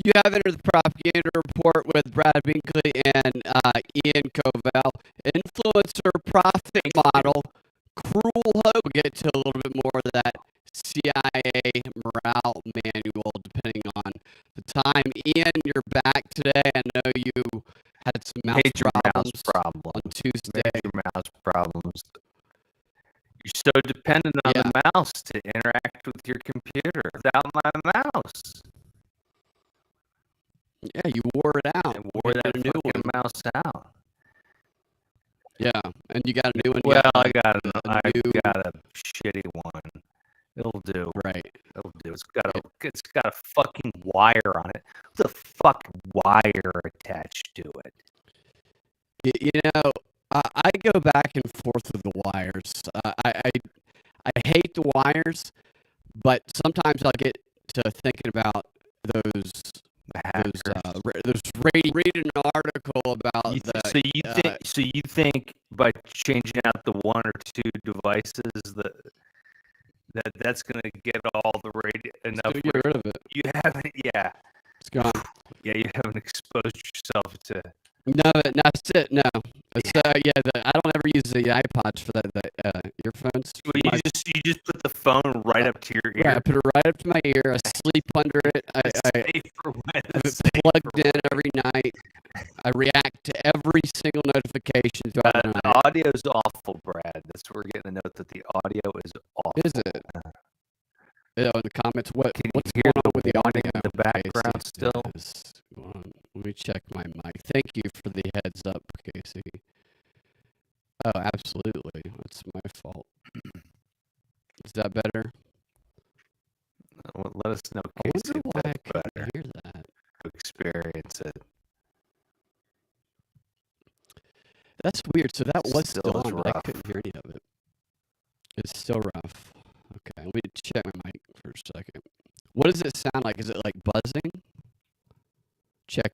You have entered the propaganda report with Brad Binkley and Ian Covell. Influencer profit model, cruel hope. We'll get to a little bit more of that CIA morale manual, depending on the time. Ian, you're back today. I know you had some major mouse problems on Tuesday. Major mouse problems. You're so dependent on the mouse to interact with your computer. Without my mouse. Yeah, you wore it out. I wore that new mouse out. Yeah, and you got a new one. Well, I got a shitty one. It'll do. Right. It'll do. It's got a fucking wire on it. What's a fucking wire attached to it? You know, I go back and forth with the wires. I hate the wires, but sometimes I'll get to thinking about those reading an article about so you think by changing out the one or two devices that's gonna get all the radio enough? Get rid of it. You haven't, it's gone. Yeah, you haven't exposed yourself to. No, that's it. No, it's, I don't ever use the iPods for the earphones. Well, you just put the phone right up to your ear. Right, I put it right up to my ear. I sleep under it. I have it plugged in every night. I react to every single notification throughout the night. The audio is awful, Brad. That's where we're getting a note that the audio is awful. Is it? In the comments, what's hear going on with the audio in the background still? Let me check my mic. Thank you for the heads up, Casey. Oh, absolutely. That's my fault. Is that better? Well, let us know, Casey. I wonder why I couldn't hear that. Experience it. That's weird. So that was still on, rough. but I couldn't hear any of it. It's still rough. Okay, let me check my mic for a second. What does it sound like? Is it like buzzing? Check.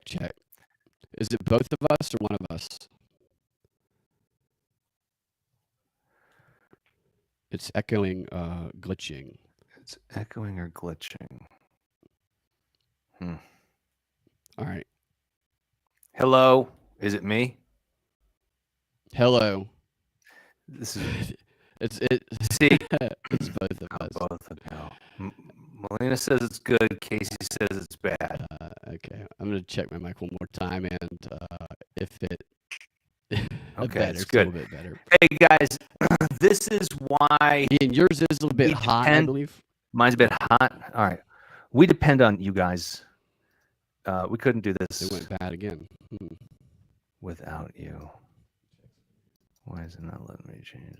Is it both of us or one of us? It's echoing, glitching. It's echoing or glitching. All right. Hello, is it me? Hello. This is See, it's both of us. Both of you. Melina says it's good. Casey says it's bad. Okay, I'm gonna check my mic one more time, and if it okay, it's good. A little bit better. Hey guys, this is why. Ian, yours is a little bit hot, I believe. Mine's a bit hot. All right, we depend on you guys. We couldn't do this. It went bad again. Without you. Why is it not letting me change?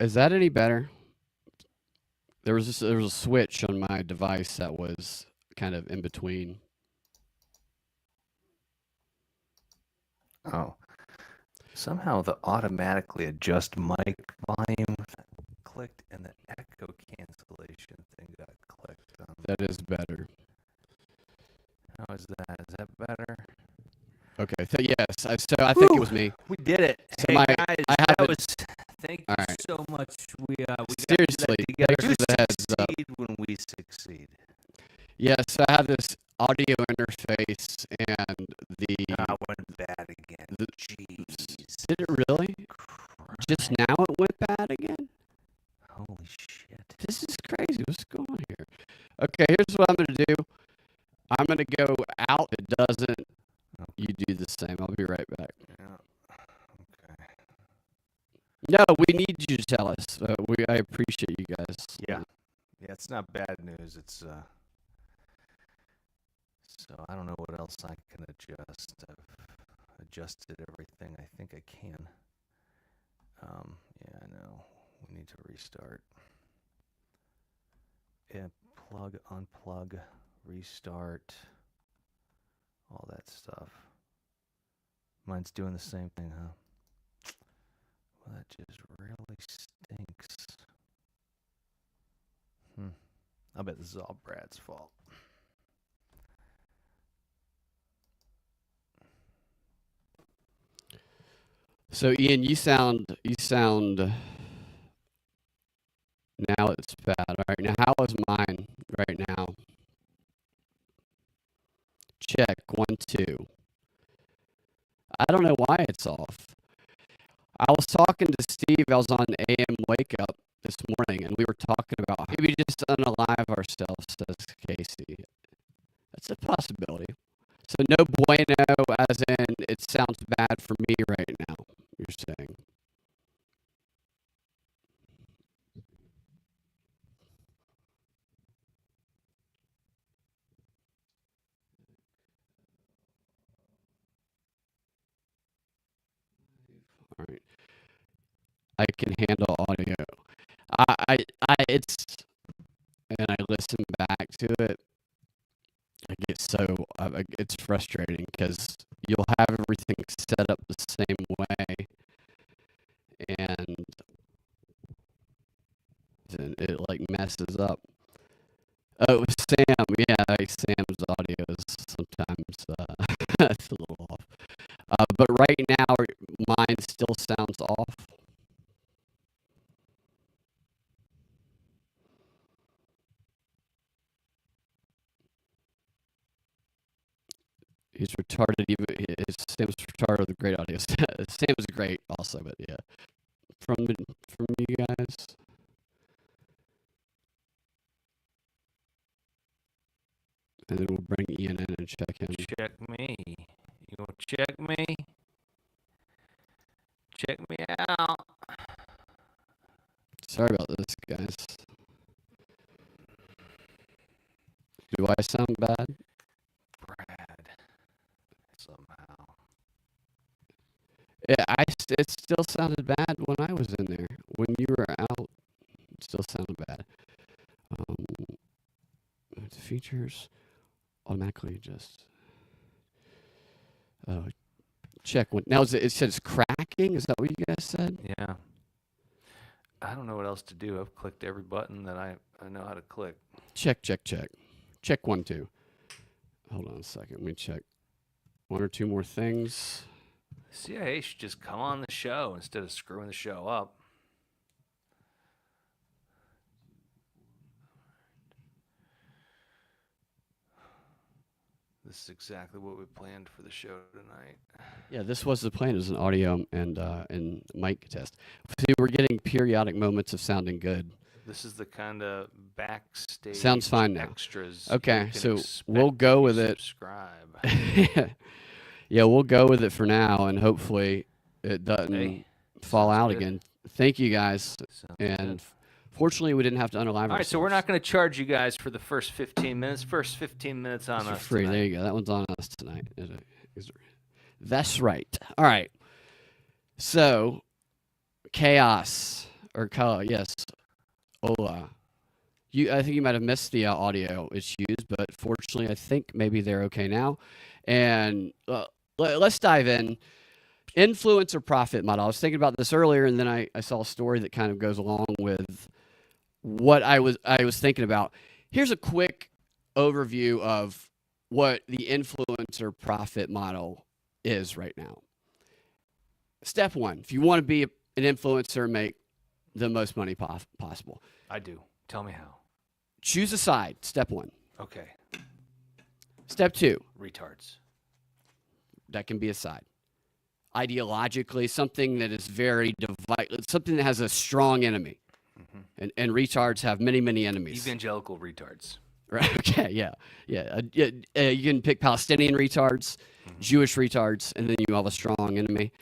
Is that any better? There was a switch on my device that was kind of in between. Oh. Somehow the automatically adjust mic volume clicked and the echo cancellation thing got clicked on. That is better. How is that? Is that better? Okay, so yes, I think it was me. We did it. So hey guys, thank you right. so much. We seriously, thanks for the heads up. When we succeed. Yes, I have this audio interface and the. Went bad again. Jeez. Did it really? Christ. Just now it went bad again? Holy shit. This is crazy. What's going on here? Okay, here's what I'm going to do. I'm going to go out. It doesn't. Okay. You do the same. I'll be right back. Yeah. Okay. No, we need you to tell us. I appreciate you guys. Yeah. Yeah, it's not bad news. It's so I don't know what else I can adjust. I've adjusted everything I think I can. Yeah, I know. We need to restart. Yeah, plug, unplug, restart, all that stuff. Mine's doing the same thing, huh? Well, that just really stinks. I bet this is all Brad's fault. So Ian, you sound Now it's bad. All right, now how is mine right now? Check, 1, 2. I don't know why it's off. I was talking to Steve. I was on AM Wake Up this morning, and we were talking about maybe just unalive ourselves, says Casey. That's a possibility. So no bueno, as in it sounds bad for me right now, you're saying. All right. I can handle audio. It's, and I listen back to it. I get so, it's frustrating because you'll have everything set up the same way, and it like messes up. Oh, Sam, yeah, Sam's audio is sometimes it's a little off. But right now, mine still sounds off. He's retarded. Sam's retarded with great audio. Sam's great also, but yeah, from you guys. And then we'll bring Ian in and check him. Check me. You want to check me? Check me out. Sorry about this, guys. Do I sound bad? Brad. Somehow. Yeah, it still sounded bad when I was in there. When you were out, it still sounded bad. Features automatically just check one. Now it says cracking. Is that what you guys said? Yeah. I don't know what else to do. I've clicked every button that I know how to click. Check. Check 1, 2. Hold on a second. Let me check 1 or 2 more things. CIA should just come on the show instead of screwing the show up. This is exactly what we planned for the show tonight. Yeah, this was the plan. It was an audio and mic test. See, we're getting periodic moments of sounding good. This is the kind of backstage sounds fine now. Extras. Okay, so we'll go with it. Subscribe. Yeah, we'll go with it for now, and hopefully it doesn't fall out again. Thank you guys, and fortunately we didn't have to unalive ourselves. All right, so we're not going to charge you guys for the first 15 minutes. First 15 minutes on us free. Tonight. There you go. That one's on us tonight. That's right. All right. So, chaos or yes, hola. I think you might have missed the audio issues, but fortunately, I think maybe they're okay now. And let's dive in. Influencer profit model. I was thinking about this earlier, and then I saw a story that kind of goes along with what I was thinking about. Here's a quick overview of what the influencer profit model is right now. Step 1, if you want to be an influencer and make the most money possible. I do. Tell me how. Choose a side, step 1. Okay. Step 2. Retards. That can be a side. Ideologically, something that is very divided, something that has a strong enemy. Mm-hmm. And retards have many, many enemies. Evangelical retards. Right. Okay. Yeah. You can pick Palestinian retards, Jewish retards, and then you have a strong enemy.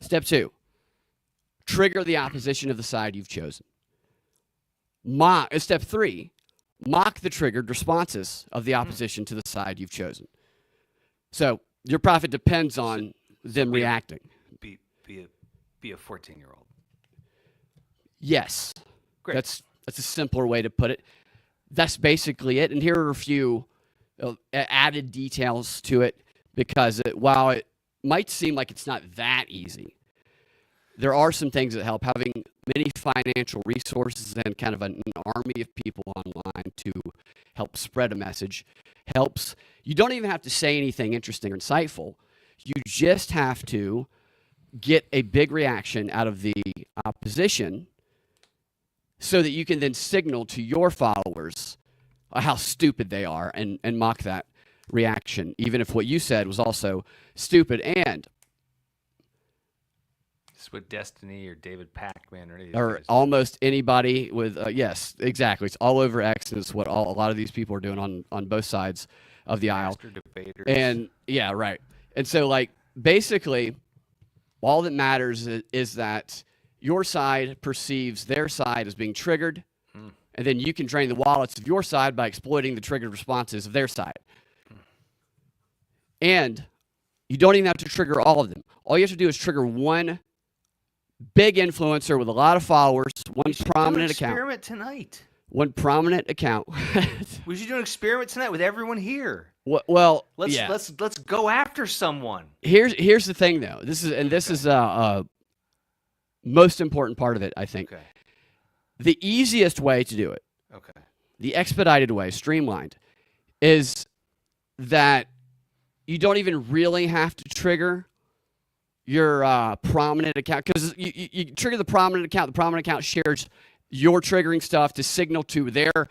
Step 2, trigger the opposition of the side you've chosen. Step 3, mock the triggered responses of the opposition to the side you've chosen. So your profit depends on them reacting. Be a 14-year-old. Yes. Great. That's a simpler way to put it. That's basically it. And here are a few added details to it, because while it might seem like it's not that easy, there are some things that help. Having many financial resources and kind of an army of people online to help spread a message helps. You don't even have to say anything interesting or insightful. You just have to get a big reaction out of the opposition so that you can then signal to your followers how stupid they are and mock that reaction, even if what you said was also stupid. And It's with Destiny or David Pacman or any of these or guys. almost anybody with yes, exactly. It's all over X, and it's what a lot of these people are doing on both sides of the aisle. Master debaters. And yeah, right. And so like basically all that matters is that your side perceives their side as being triggered, and then you can drain the wallets of your side by exploiting the triggered responses of their side. And you don't even have to trigger all of them. All you have to do is trigger one big influencer with a lot of followers, one prominent account. Experiment tonight. One prominent account. We should do an experiment tonight with everyone here. Well, Let's go after someone. Here's the thing though. This is most important part of it, I think. Okay. The easiest way to do it, Okay. the expedited way, streamlined, is that you don't even really have to trigger your prominent account, because you trigger the prominent account. The prominent account shares your triggering stuff to signal to their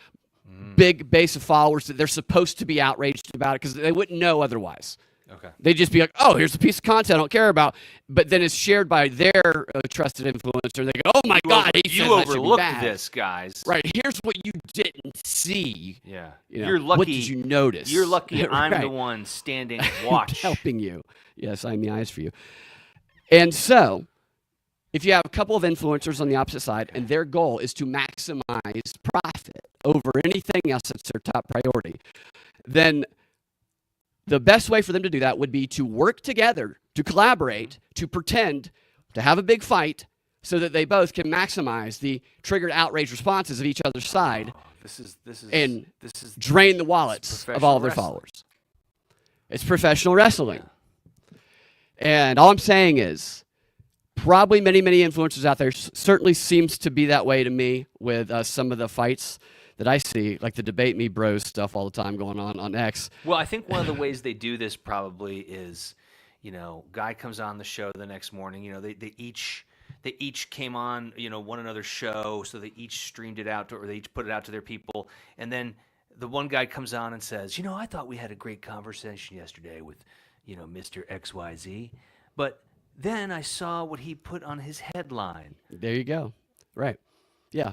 big base of followers that they're supposed to be outraged about it, because they wouldn't know otherwise. Okay. They'd just be like, oh, here's a piece of content I don't care about. But then it's shared by their trusted influencer. They go, oh, my God, you overlooked this, guys. Right. Here's what you didn't see. Yeah. You know, You're lucky. What did you notice? You're lucky I'm Right. the one standing watch. Helping you. Yes, I'm the eyes for you. And so, if you have a couple of influencers on the opposite side, and their goal is to maximize profit over anything else that's their top priority, then the best way for them to do that would be to work together, to collaborate, to pretend to have a big fight so that they both can maximize the triggered outrage responses of each other's side and drain the wallets of all of their followers. It's professional wrestling. And all I'm saying is probably many influencers out there, certainly seems to be that way to me with some of the fights that I see, like the debate me bros stuff all the time going on X. Well, I think one of the ways they do this probably is, guy comes on the show the next morning. They each came on, one another's show, so they each streamed it out, or they each put it out to their people. And then the one guy comes on and says, I thought we had a great conversation yesterday with, Mr. XYZ. But then I saw what he put on his headline. There you go. Right. Yeah,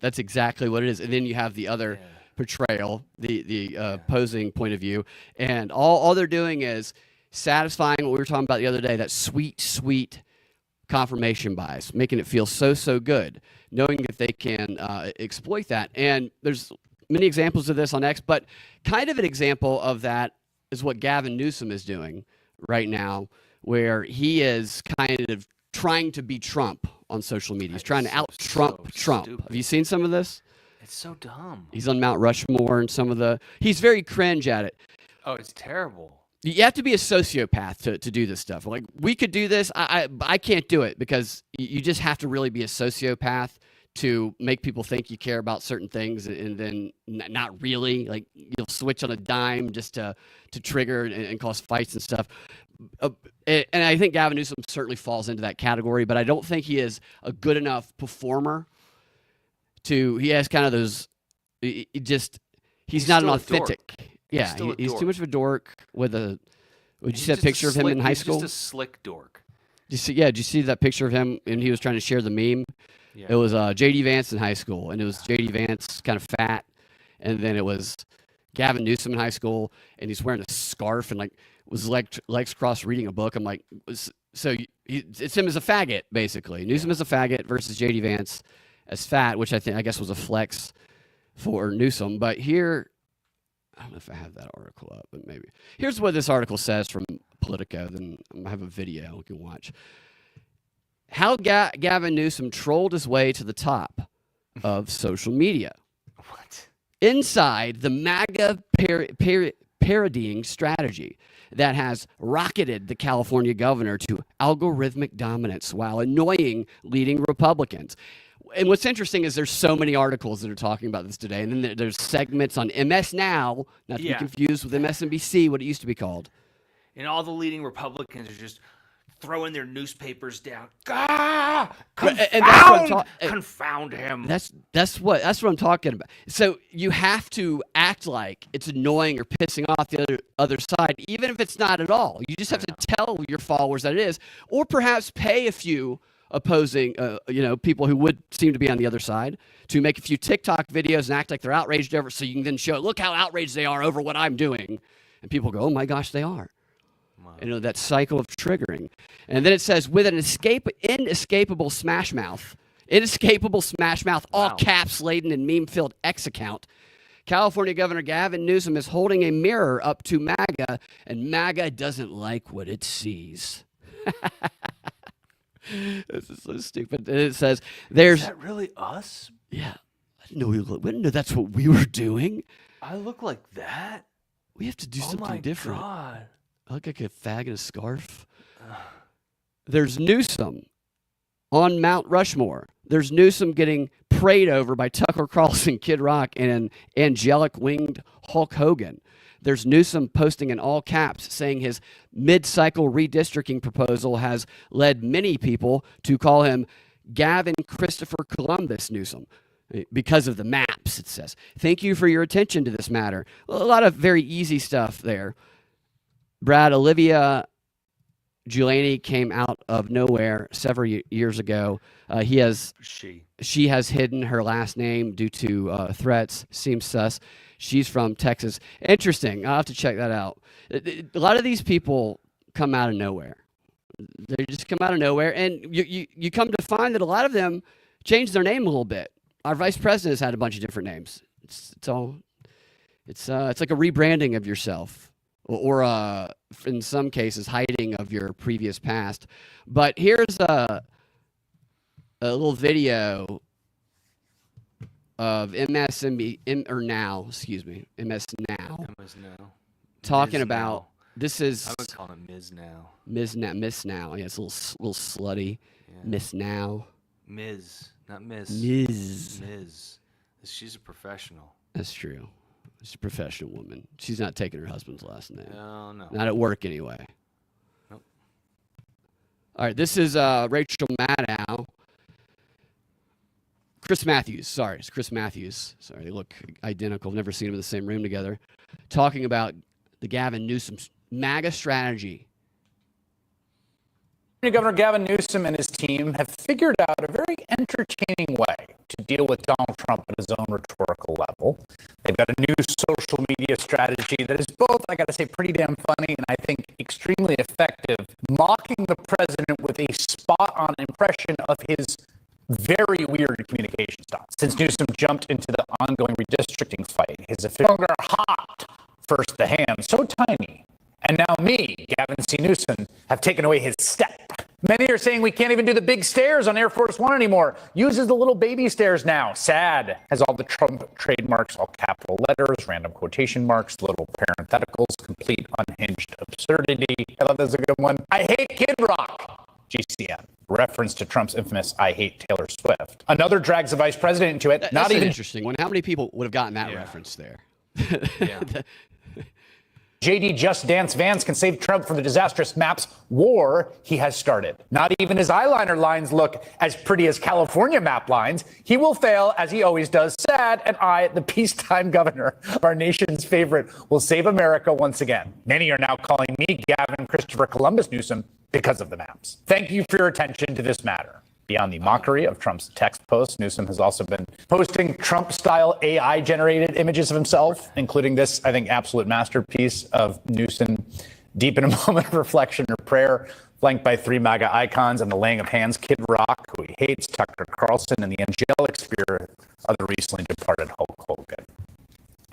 that's exactly what it is. And then you have the other portrayal, the opposing point of view, and all they're doing is satisfying what we were talking about the other day, that sweet confirmation bias, making it feel so good, knowing that they can exploit that. And there's many examples of this on X, but kind of an example of that is what Gavin Newsom is doing right now, where he is kind of trying to be Trump on social media. He's trying to out-Trump Trump. Stupid. Have you seen some of this? It's so dumb. He's on Mount Rushmore and some of the... He's very cringe at it. Oh, it's terrible. You have to be a sociopath to do this stuff. Like, we could do this. I can't do it, because you just have to really be a sociopath to make people think you care about certain things, and then not really. Like, you'll switch on a dime just to trigger and cause fights and stuff. And I think Gavin Newsom certainly falls into that category, but I don't think he is a good enough performer he has kind of those, he's not an authentic. Yeah, he's too much of a dork with a, would you see that picture of him in high school? He's just a slick dork. Did you see that picture of him and he was trying to share the meme? Yeah. It was J.D. Vance in high school, and it was J.D. Vance kind of fat, and then it was Gavin Newsom in high school, and he's wearing a scarf and like was legs crossed reading a book. I'm like, so it's him as a faggot, basically. Newsom as a faggot versus J.D. Vance as fat, which I guess was a flex for Newsom. But here, I don't know if I have that article up, but maybe. Here's what this article says from Politico. Then I have a video we can watch. How Gavin Newsom trolled his way to the top of social media. What? Inside the MAGA parodying strategy that has rocketed the California governor to algorithmic dominance while annoying leading Republicans. And what's interesting is there's so many articles that are talking about this today. And then there's segments on MS Now, not to be confused with MSNBC, what it used to be called. And all the leading Republicans are just throwing their newspapers down. Ah, confound him. That's what I'm talking about. So you have to act like it's annoying or pissing off the other side, even if it's not at all. You just have to tell your followers that it is, or perhaps pay a few opposing, people who would seem to be on the other side to make a few TikTok videos and act like they're outraged over, so you can then show, look how outraged they are over what I'm doing, and people go, oh my gosh, they are. Wow. That cycle of triggering. And then it says, with an inescapable smash mouth, all caps laden and meme-filled X account, California Governor Gavin Newsom is holding a mirror up to MAGA, and MAGA doesn't like what it sees. This is so stupid. And it says, "Is that really us? Yeah, I didn't know that's what we were doing. I look like that. We have to do something different. God. I look like a fag in a scarf." There's Newsom on Mount Rushmore. There's Newsom getting prayed over by Tucker Carlson, Kid Rock, and an angelic-winged Hulk Hogan. There's Newsom posting in all caps saying his mid-cycle redistricting proposal has led many people to call him Gavin Christopher Columbus Newsom because of the maps, it says. Thank you for your attention to this matter. A lot of very easy stuff there. Brad, Olivia Giuliani came out of nowhere several years ago. She has hidden her last name due to threats. Seems sus. She's from Texas. Interesting. I'll have to check that out. A lot of these people come out of nowhere. They just come out of nowhere, and you come to find that a lot of them changed their name a little bit. Our vice president has had a bunch of different names. It's like a rebranding of yourself, or in some cases, hiding of your previous past. But here's a little video of MS Now, talking Ms. about Now. This is. I would call him Ms. Now. Miss Now. Yeah, it's a little slutty. Yeah. Miss Now. Ms. Not Miss. Ms. She's a professional. That's true. She's a professional woman. She's not taking her husband's last name. No. Not at work anyway. Nope. All right, this is Rachel Maddow. Chris Matthews. Sorry, it's Chris Matthews. Sorry, they look identical. I've never seen them in the same room together. Talking about the Gavin Newsom MAGA strategy. Governor Gavin Newsom and his team have figured out a very entertaining way to deal with Donald Trump at his own rhetorical level. They've got a new social media strategy that is both, I got to say, pretty damn funny and I think extremely effective, mocking the president with a spot-on impression of his very weird communication style. Since Newsom jumped into the ongoing redistricting fight, his official longer hot, first the hand, so tiny. And now me, Gavin C. Newsom, have taken away his step. Many are saying we can't even do the big stairs on Air Force One anymore. Uses the little baby stairs now. Sad. Has all the Trump trademarks, all capital letters, random quotation marks, little parentheticals, complete unhinged absurdity. I thought that was a good one. I hate Kid Rock. GCN. Reference to Trump's infamous I hate Taylor Swift. Another drags the vice president into it. That's an interesting one. How many people would have gotten that reference there? Yeah. JD Just Dance Vans can save Trump from the disastrous maps war he has started. Not even his eyeliner lines look as pretty as California map lines. He will fail, as he always does. Sad, and I, the peacetime governor of our nation's favorite, will save America once again. Many are now calling me Gavin Christopher Columbus Newsom because of the maps. Thank you for your attention to this matter. Beyond the mockery of Trump's text posts, Newsom has also been posting Trump-style AI-generated images of himself, including this, I think, absolute masterpiece of Newsom deep in a moment of reflection or prayer, flanked by three MAGA icons and the laying of hands, Kid Rock, who he hates, Tucker Carlson, and the angelic spirit of the recently departed Hulk Hogan.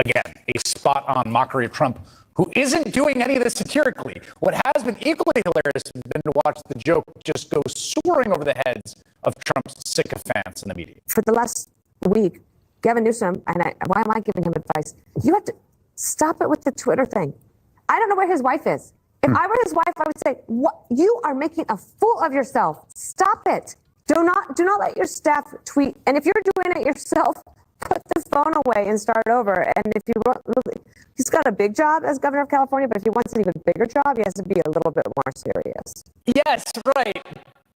Again, a spot-on mockery of Trump, who isn't doing any of this satirically. What has been equally hilarious has been to watch the joke just go soaring over the heads of Trump's sycophants in the media. For the last week, Gavin Newsom, why am I giving him advice? You have to stop it with the Twitter thing. I don't know where his wife is. If I were his wife, I would say, "What? You are making a fool of yourself. Stop it. Do not let your staff tweet. And if you're doing it yourself, put the phone away and start over. And if you want, he's got a big job as governor of California, but if he wants an even bigger job, he has to be a little bit more serious. Yes, right.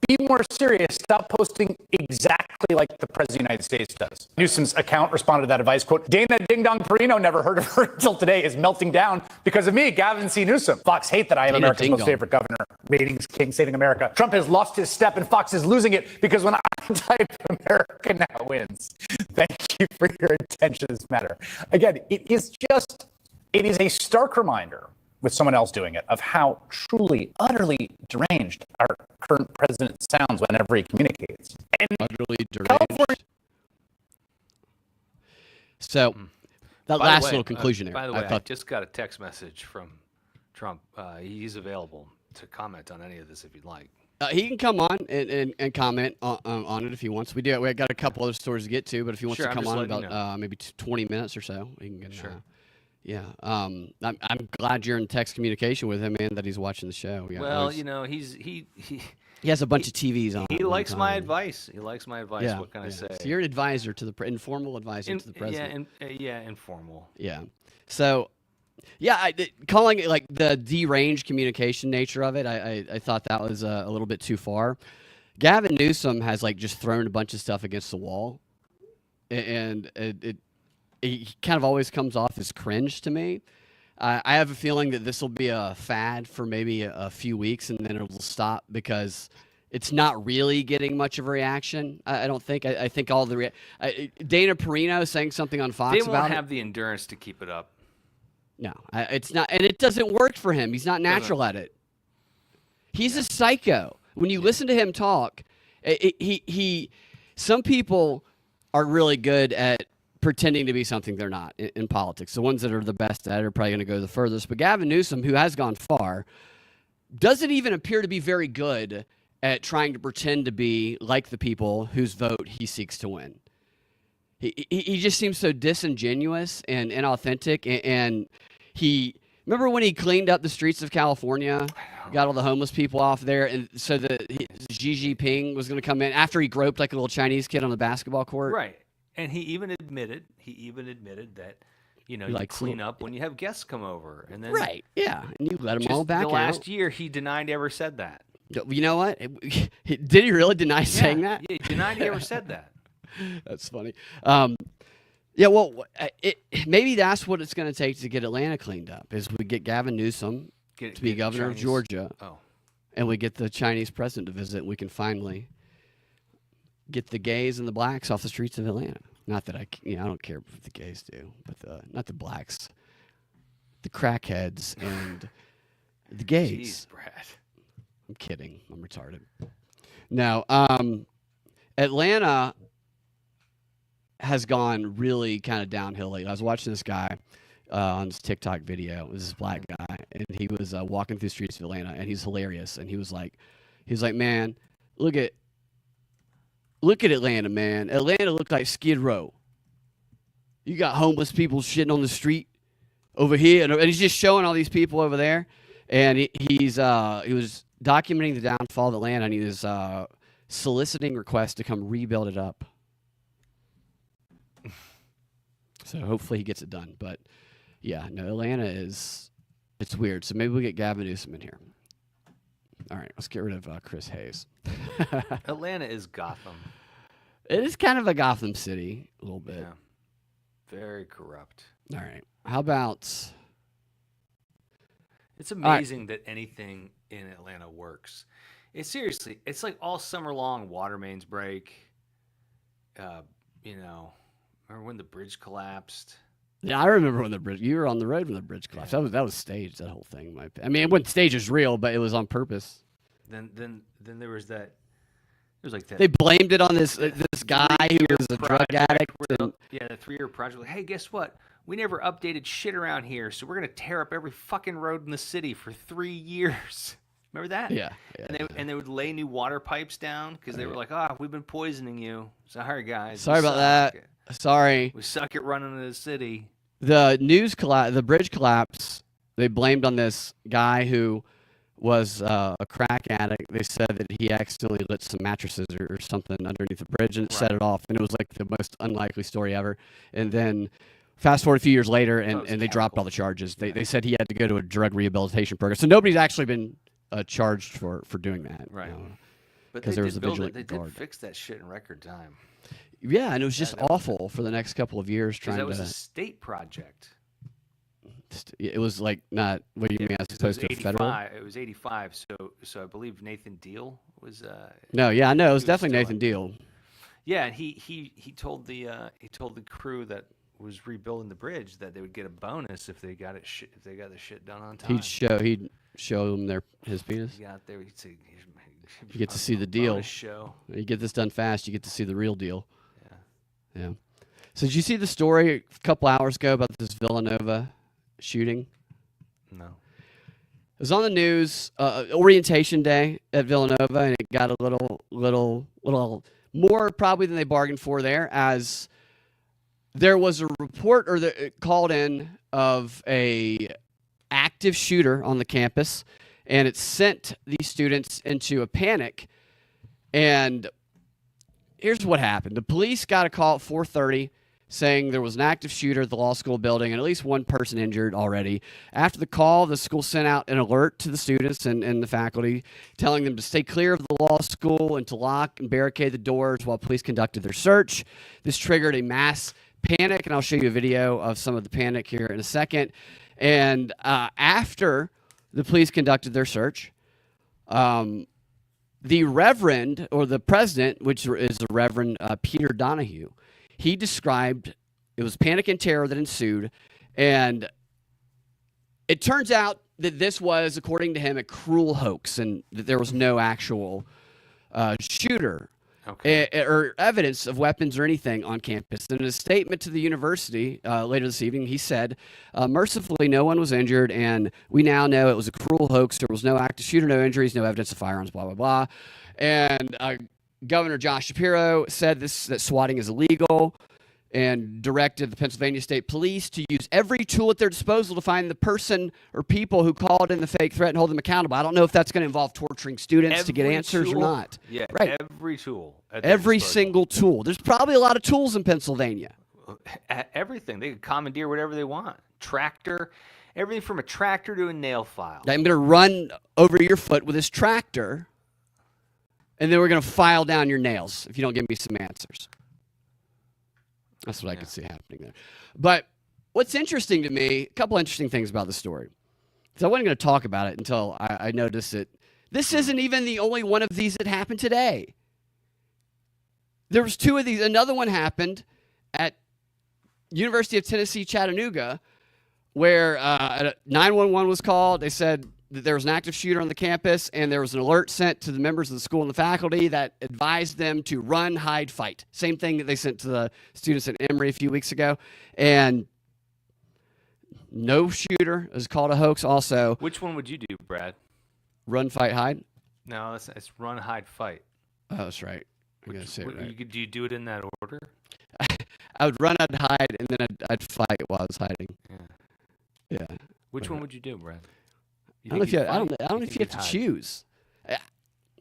Be more serious. Stop posting exactly like the President of the United States does. Newsom's account responded to that advice, quote, Dana Ding Dong Perino, never heard of her until today, is melting down because of me, Gavin C. Newsom. Fox hate that I am Dana America's Ding most Dong. favorite governor. Ratings king, saving America. Trump has lost his step and Fox is losing it because when I type, America now wins. Thank you for your attention to this matter. Again, it is a stark reminder with someone else doing it of how truly, utterly deranged our current president sounds whenever he communicates. And Utterly deranged. So that By the last way, little conclusion there. By the way, I thought just got a text message from Trump. He's available to comment on any of this if you'd like. he can come on and comment on it if he wants. We got a couple other stories to get to, but if he wants Sure, to I'm come just on letting about you know. maybe 20 minutes or so, he can get. Sure. Yeah. I'm glad you're in text communication with him and that he's watching the show. Yeah, Well, always- you know, he he has a bunch of TVs on. he at one likes my time. advice. He likes my advice. Yeah. What can I say? So you're an advisor to the informal advisor to the president. Yeah, informal. Yeah. So, yeah, calling it like the deranged communication nature of it, I thought that was a little bit too far. Gavin Newsom has like just thrown a bunch of stuff against the wall, and it kind of always comes off as cringe to me. I have a feeling that this will be a fad for maybe a few weeks, and then it will stop because it's not really getting much of a reaction. I don't think. I think all the Dana Perino saying something on Fox They about won't have the endurance to keep it up. No, it's not, and it doesn't work for him. He's not natural at it. He's a psycho. When you listen to him talk, some people are really good at pretending to be something they're not in politics. The ones that are the best at it are probably going to go the furthest. But Gavin Newsom, who has gone far, doesn't even appear to be very good at trying to pretend to be like the people whose vote he seeks to win. He just seems so disingenuous and inauthentic. And he remember when he cleaned up the streets of California, got all the homeless people off there, and so that Xi Jinping was going to come in after he groped like a little Chinese kid on the basketball court. Right. And he even admitted that, you clean up when you have guests come over, and then Right. Yeah. And you let them all back the out. last year he denied he ever said that. You know what? Did he really deny saying that? Yeah, he denied he ever said that. That's funny. Yeah, well, maybe that's what it's going to take to get Atlanta cleaned up. Is we get Gavin Newsom to be governor of Georgia, and we get the Chinese president to visit, and we can finally get the gays and the blacks off the streets of Atlanta. Not that I don't care what the gays do, but not the blacks, the crackheads and the gays. Jeez, Brad. I'm kidding. I'm retarded. No, Atlanta has gone really kind of downhill lately. I was watching this guy on this TikTok video. It was this black guy, and he was walking through the streets of Atlanta, and he's hilarious. And he was like, man, look at Atlanta, man. Atlanta looked like Skid Row. You got homeless people shitting on the street over here, and he's just showing all these people over there. And he was documenting the downfall of Atlanta, and he was soliciting requests to come rebuild it up. So hopefully he gets it done. But yeah, no, Atlanta it's weird. So maybe we'll get Gavin Newsom in here. All right, let's get rid of Chris Hayes. Atlanta is Gotham. It is kind of a Gotham City, a little bit. Yeah. Very corrupt. All right. How about... It's amazing that anything in Atlanta works. It's like all summer long water mains break. Remember when the bridge collapsed? Yeah, I remember when you were on the road when the bridge collapsed. That was staged, that whole thing. I mean, it wasn't staged as real, but it was on purpose. Then there was that. It was like that. They blamed it on this guy who was a drug addict. The 3-year project. Like, hey, guess what? We never updated shit around here, so we're gonna tear up every fucking road in the city for 3 years. Remember that? Yeah. And they would lay new water pipes down because they were like, we've been poisoning you. Sorry, guys. Sorry about that. Sorry. We suck at running the city. The bridge collapse, they blamed on this guy who was a crack addict. They said that he accidentally lit some mattresses or something underneath the bridge and set it off, and it was like the most unlikely story ever. And then fast forward a few years later, and they dropped all the charges. They said he had to go to a drug rehabilitation program. So nobody's actually been charged for doing that. Right. But because there was a vigilant they guard. did fix that shit in record time. Yeah, and it was just awful for the next couple of years trying that was to. a state project. It was like not. What do you mean as opposed to federal? It was 85. So I believe Nathan Deal was. No, yeah, I know it was he definitely still Nathan Deal. Yeah, and he told the crew that was rebuilding the bridge that they would get a bonus if they got if they got the shit done on time. He'd show them his penis. He got there. He'd say, you get to see the deal. Show. You get this done fast, you get to see the real deal. Yeah. So did you see the story a couple hours ago about this Villanova shooting? No. It was on the news, orientation day at Villanova, and it got a little more probably than they bargained for there, as there was a report called in of a active shooter on the campus, and it sent these students into a panic. And here's what happened. The police got a call at 4:30 saying there was an active shooter at the law school building and at least one person injured already. After the call, the school sent out an alert to the students and the faculty, telling them to stay clear of the law school and to lock and barricade the doors while police conducted their search. This triggered a mass panic, and I'll show you a video of some of the panic here in a second. And after the police conducted their search, the reverend, or the president, which is the Reverend Peter Donahue, he described it was panic and terror that ensued. And it turns out that this was, according to him, a cruel hoax and that there was no actual shooter or evidence of weapons or anything on campus. In a statement to the university later this evening, he said, mercifully, no one was injured, and we now know it was a cruel hoax. There was no active shooter, no injuries, no evidence of firearms, blah, blah, blah. And Governor Josh Shapiro said that swatting is illegal and directed the Pennsylvania State Police to use every tool at their disposal to find the person or people who called in the fake threat and hold them accountable. I don't know if that's going to involve torturing students to get answers or not. Yeah, right. Every tool. Every single tool. There's probably a lot of tools in Pennsylvania. Everything. They could commandeer whatever they want. Tractor. Everything from a tractor to a nail file. I'm going to run over your foot with this tractor, and then we're going to file down your nails if you don't give me some answers. That's what I could see happening there. But what's interesting to me, a couple interesting things about the story. So I wasn't going to talk about it until I noticed that this isn't even the only one of these that happened today. There was two of these. Another one happened at University of Tennessee, Chattanooga, where 911 was called. They said that there was an active shooter on the campus, and there was an alert sent to the members of the school and the faculty that advised them to run, hide, fight. Same thing that they sent to the students at Emory a few weeks ago. And no shooter is called a hoax also. Which one would you do, Brad? Run, fight, hide? No, it's run, hide, fight. Oh, that's right. I'm gonna say it right. Do you do it in that order? I would run, I'd hide, and then I'd fight while I was hiding. Yeah. Which one would you do, Brad? I don't know if you have to choose.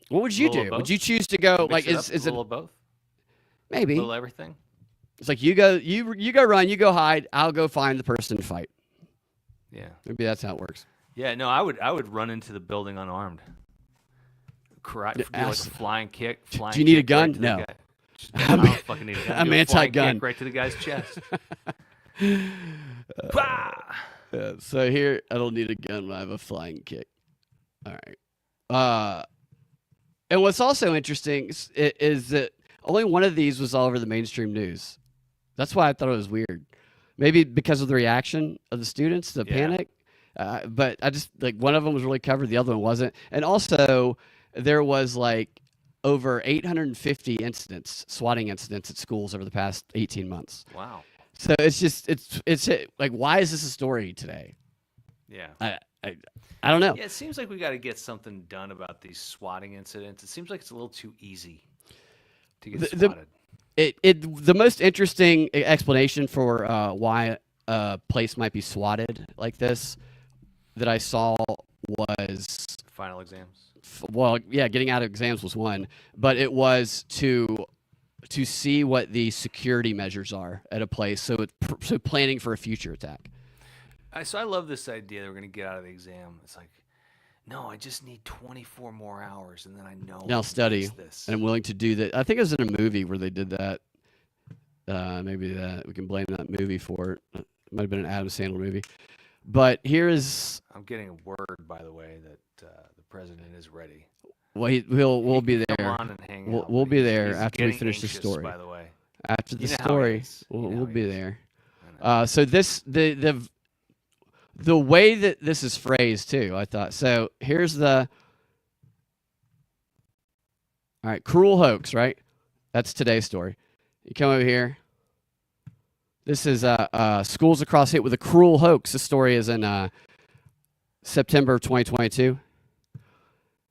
What would you do? Would you choose to go like is it a little of both? Maybe. A little everything. It's like you go run, you go hide, I'll go find the person and fight. Yeah. Maybe that's how it works. Yeah, no, I would run into the building unarmed. Do like a flying kick. Do you need a gun? Right no. I don't fucking need a gun. I'm anti-gun. Right to the guy's chest. So here, I don't need a gun when I have a flying kick. All right. And what's also interesting is that only one of these was all over the mainstream news. That's why I thought it was weird. Maybe because of the reaction of the students, the panic. But I just, like, one of them was really covered, the other one wasn't. And also, there was, like, over 850 swatting incidents at schools over the past 18 months. Wow. So it's just it's like, why is this a story today? Yeah. I don't know. Yeah, it seems like we got to get something done about these swatting incidents. It seems like it's a little too easy to get swatted. The most interesting explanation for why a place might be swatted like this that I saw was final exams. Well, yeah, getting out of exams was one, but it was to see what the security measures are at a place. So planning for a future attack. So I love this idea that we're going to get out of the exam. It's like, no, I just need 24 more hours, and then I know. I'll study, this. and I'm willing to do that. I think it was in a movie where they did that. Maybe we can blame that movie for it. It might have been an Adam Sandler movie. But here is. I'm getting a word, by the way, that the president is ready. Well, we'll be there. Come on and hang out, We'll be there he's after we finish the anxious, story. By the way, after the you know story, we'll be is. there. So the way that this is phrased too, I thought. So here's the. All right, cruel hoax, right? That's today's story. You come over here. This is schools across hit with a cruel hoax. This story is in September of 2022.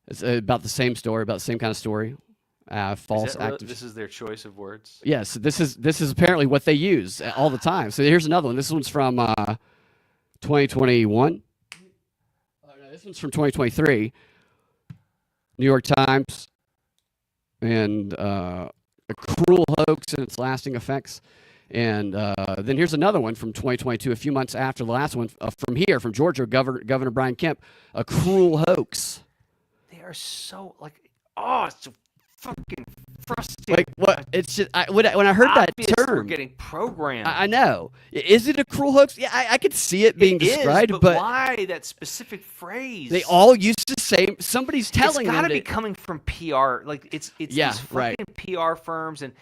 It's about the same story, about the same kind of story. False active. This is their choice of words. Yes, this is apparently what they use all the time. So here's another one. This one's from 2021. Oh, no, this one's from 2023. New York Times. And a cruel hoax and its lasting effects. And then here's another one from 2022, a few months after the last one, from Georgia, Governor Brian Kemp, a cruel hoax. They are so it's so fucking frustrating. Like what? It's just when I heard that term, we're getting programmed. I know. Is it a cruel hoax? Yeah, I could see it being described, but why that specific phrase? They all used to say somebody's telling them. It's got to be coming from PR. Like it's these fucking PR firms, and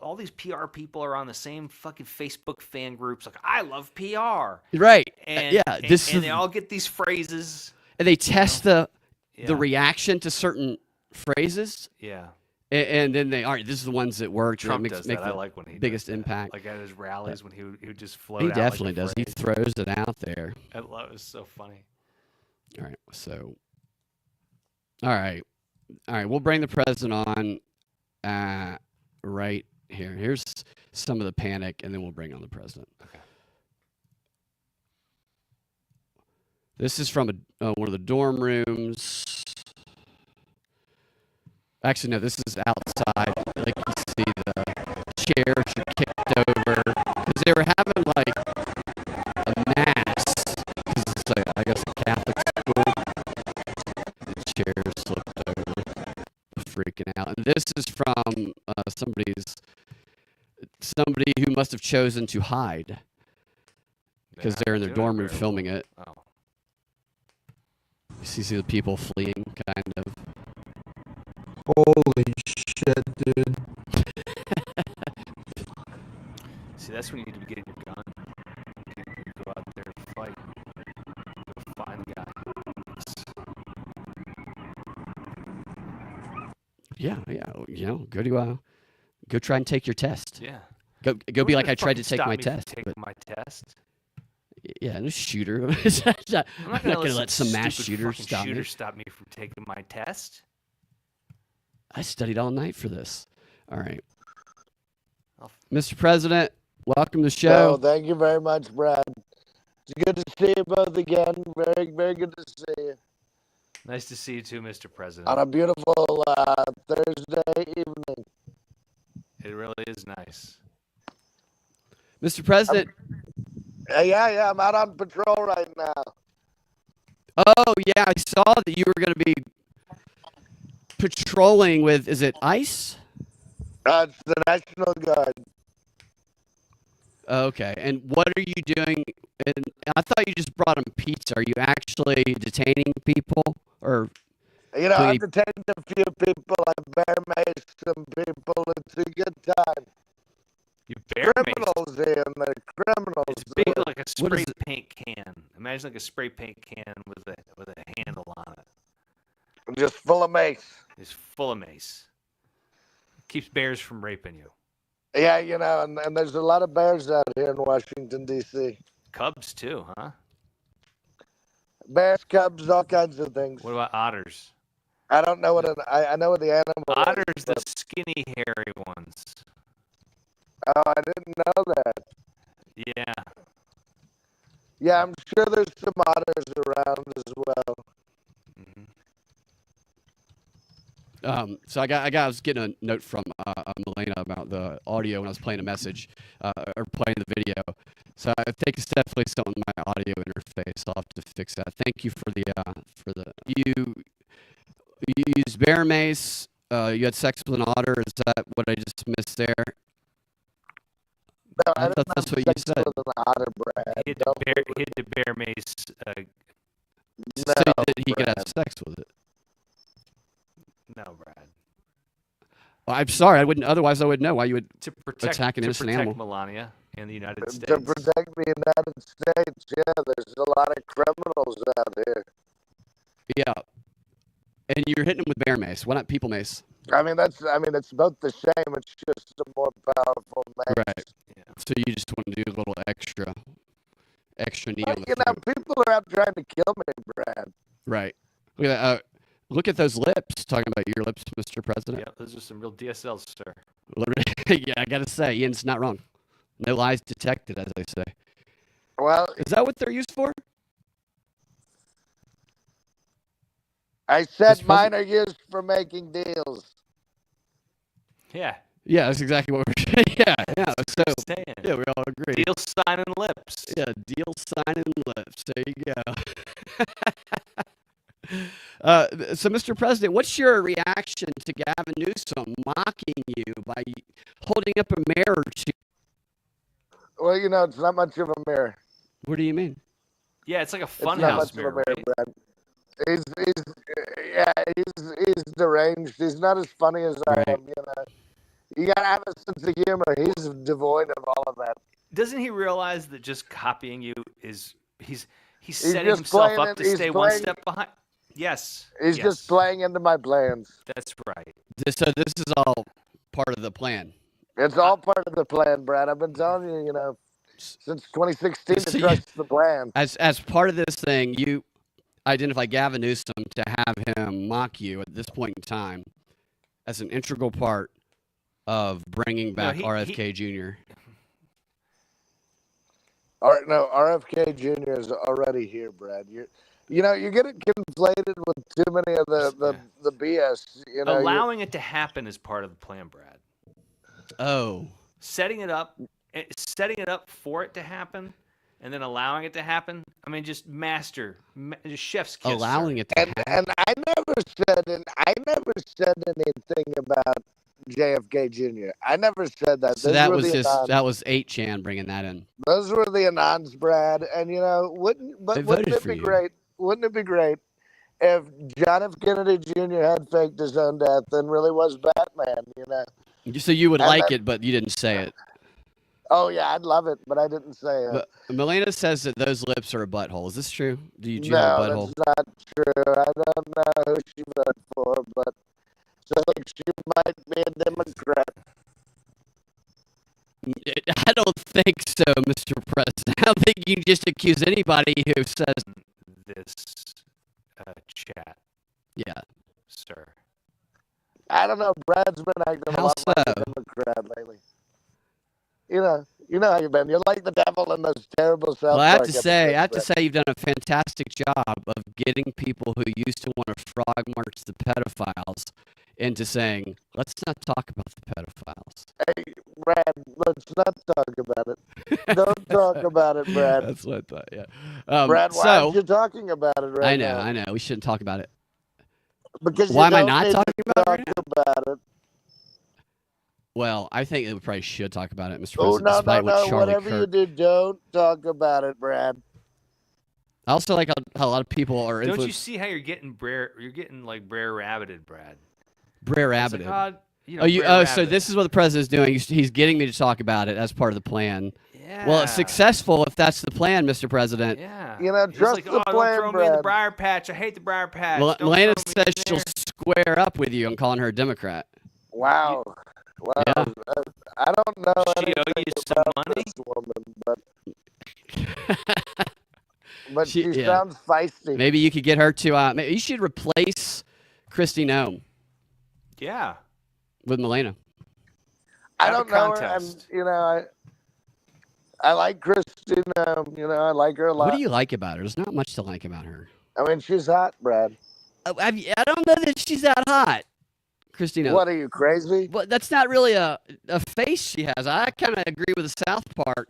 all these PR people are on the same fucking Facebook fan groups. Like, I love PR. Right. And they all get these phrases. And they test the reaction to certain phrases. Yeah. And then all right, this is the ones that work. Trump make does the that. I like when he biggest does that. impact. Like at his rallies when he would just float. He out definitely like a does. He phrase. throws it out there. I love it. It's so funny. All right. So. All right. We'll bring the president on. Right here. Here's some of the panic, and then we'll bring on the president. Okay. This is from one of the dorm rooms. Actually, no, this is outside. Like you see the chairs are kicked over because they were having like a mass. Because it's I guess a Catholic school. The chairs slipped over, freaking out. And this is from somebody who must have chosen to hide because they're in their dorm room filming it. Oh. You see the people fleeing, kind of. Holy shit, dude. See, that's when you need to be getting your gun. You go out there and fight. Go find the guy. Yeah. Go try and take your test. Yeah. Go be like I tried to take my test. Take my test. Yeah, no shooter. I'm not gonna let some mass shooter stop me. Stop me from taking my test. I studied all night for this. All right. Mr. President, welcome to the show. Oh, thank you very much, Brad. It's good to see you both again. Very, very good to see you. Nice to see you too, Mr. President. On a beautiful Thursday evening. It really is nice. Mr. President. Yeah, I'm out on patrol right now. Oh, yeah, I saw that you were going to be patrolling with, is it ICE? It's the National Guard. Okay, and what are you doing? And I thought you just brought them pizza. Are you actually detaining people? Or I've detained a few people. I bear mace some people. It's a good time. You bear criminals here, and they're criminals. It's big like a spray paint can. Imagine like a spray paint can with a handle on it. Just full of mace. It's full of mace. Keeps bears from raping you. Yeah, and there's a lot of bears out here in Washington, D.C. Cubs too, huh? Bears, cubs, all kinds of things. What about otters? I don't know I know what the animal otters, is. the skinny, hairy ones. Oh, I didn't know that. Yeah. Yeah, I'm sure there's some otters around as well. So I was getting a note from Melena about the audio when I was playing a message or playing the video. So I think it's definitely something in my audio interface. I'll have to fix that. Thank you for the you used bear mace. You had sex with an otter. Is that what I just missed there? No, I thought that's what you said. With an otter, Brad. He had to bear mace. So that he could have sex with it. No, Brad. Well, I'm sorry. I wouldn't. Otherwise, I would know why you would To protect attack an innocent animal. Melania and the United States. To protect the United States, yeah, there's a lot of criminals out here. Yeah. And you're hitting them with bear mace. Why not people mace? I mean, it's both the same. It's just a more powerful mace. Right. Yeah. So you just want to do a little extra knee on the you know, people are out trying to kill me, Brad. Right. Look at that. Look at those lips. Talking about your lips, Mr. President. Yeah, those are some real DSLs, sir. Yeah, I gotta say, Ian's not wrong. No lies detected, as they say. Well, is that what they're used for? I said mine are used for making deals. Yeah. Yeah, that's exactly what we're saying. Yeah. So yeah, we all agree. Deal signing lips. Yeah, deal signing lips. There you go. So, Mr. President, what's your reaction to Gavin Newsom mocking you by holding up a mirror to? Well, you know, it's not much of a mirror. What do you mean? Yeah, it's like a funhouse mirror. Right? Brad. He's deranged. He's not as funny as I am. You know, you gotta have a sense of humor. He's devoid of all of that. Doesn't he realize that just copying you is he's setting himself up to stay one step behind? Yes. He's just playing into my plans. That's right. So this is all part of the plan. It's all part of the plan, Brad. I've been telling you, you know, since 2016 to trust the plan. As part of this thing, you identify Gavin Newsom to have him mock you at this point in time as an integral part of bringing back RFK Jr. RFK Jr. is already here, Brad. You're getting conflated with too many of the BS. You know, allowing it to happen is part of the plan, Brad. Oh, setting it up for it to happen, and then allowing it to happen. I mean, just chef's kiss. Allowing it to happen. And I never said anything about JFK Jr. I never said that. So that was was 8chan bringing that in. Those were the Anons, Brad. And you know, wouldn't it be great? Wouldn't it be great if John F. Kennedy Jr. had faked his own death and really was Batman? You know. So you would like it, but you didn't say it. Oh yeah, I'd love it, but I didn't say it. But Melena says that those lips are a butthole. Is this true? Do you no, have a butthole? That's not true. I don't know who she voted for, but so she might be a Democrat. I don't think so, Mr. President. I don't think you can just accuse anybody who says this chat. Yeah, sir. I don't know. Brad's been acting a lot like a Democrat lately. You know how you've been. You're like the devil in those terrible South Well, I have Park to say, you've done a fantastic job of getting people who used to want to frog march the pedophiles into saying, let's not talk about the pedophiles. Hey, Brad, let's not talk about it. Don't talk about it, Brad. That's what I thought, yeah. Brad, why aren't you talking about it right now? I know. We shouldn't talk about it. Because why am I not talking about it? Well, I think we probably should talk about it, Mr. Oh, President. Despite what Charlie whatever you do, don't talk about it, Brad. I also like how a lot of people are influenced. Don't you see how you're getting like Brer Rabbited, Brad? Brer Rabbited. Like, so this is what the president's doing. He's getting me to talk about it as part of the plan. Yeah. Well, it's successful if that's the plan, Mr. President. Yeah. You know, trust the plan, don't throw Brad. me in the briar patch. I hate the briar patch. Melania says she'll square up with you. I'm calling her a Democrat. Wow. Wow. Yeah. I don't know she owe you some money? This woman, but she sounds feisty. Maybe you could get her to. Maybe you should replace Kristi Noem. Yeah. With Melania. I don't know her. I like Kristi Noem. I like her a lot. What do you like about her? There's not much to like about her. I mean, she's hot, Brad. I don't know that she's that hot. Christina. What, are you crazy? Well, that's not really a face she has. I kind of agree with the South Park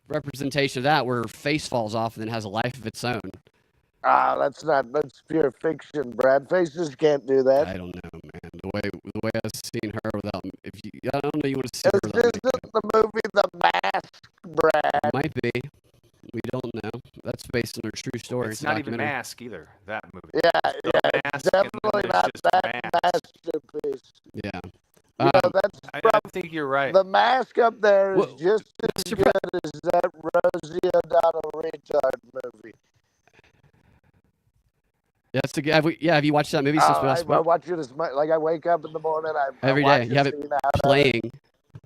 representation of that, where her face falls off and then has a life of its own. That's pure fiction, Brad. Faces can't do that. I don't know, man. The way I've seen her without, I don't know, you want to see her This without isn't the movie The Mask, Brad. Might be. We don't know. That's based on a true story. It's not even Mask either. That movie. Yeah, Mask, definitely not that masterpiece. Yeah. You know, that's I think you're right. The Mask up there is Well, just as good as that Rosie O'Donnell retard movie. That's the have you watched that movie since we last I spoke? watch it as much. Like, I wake up in the morning, Every I day. You have it playing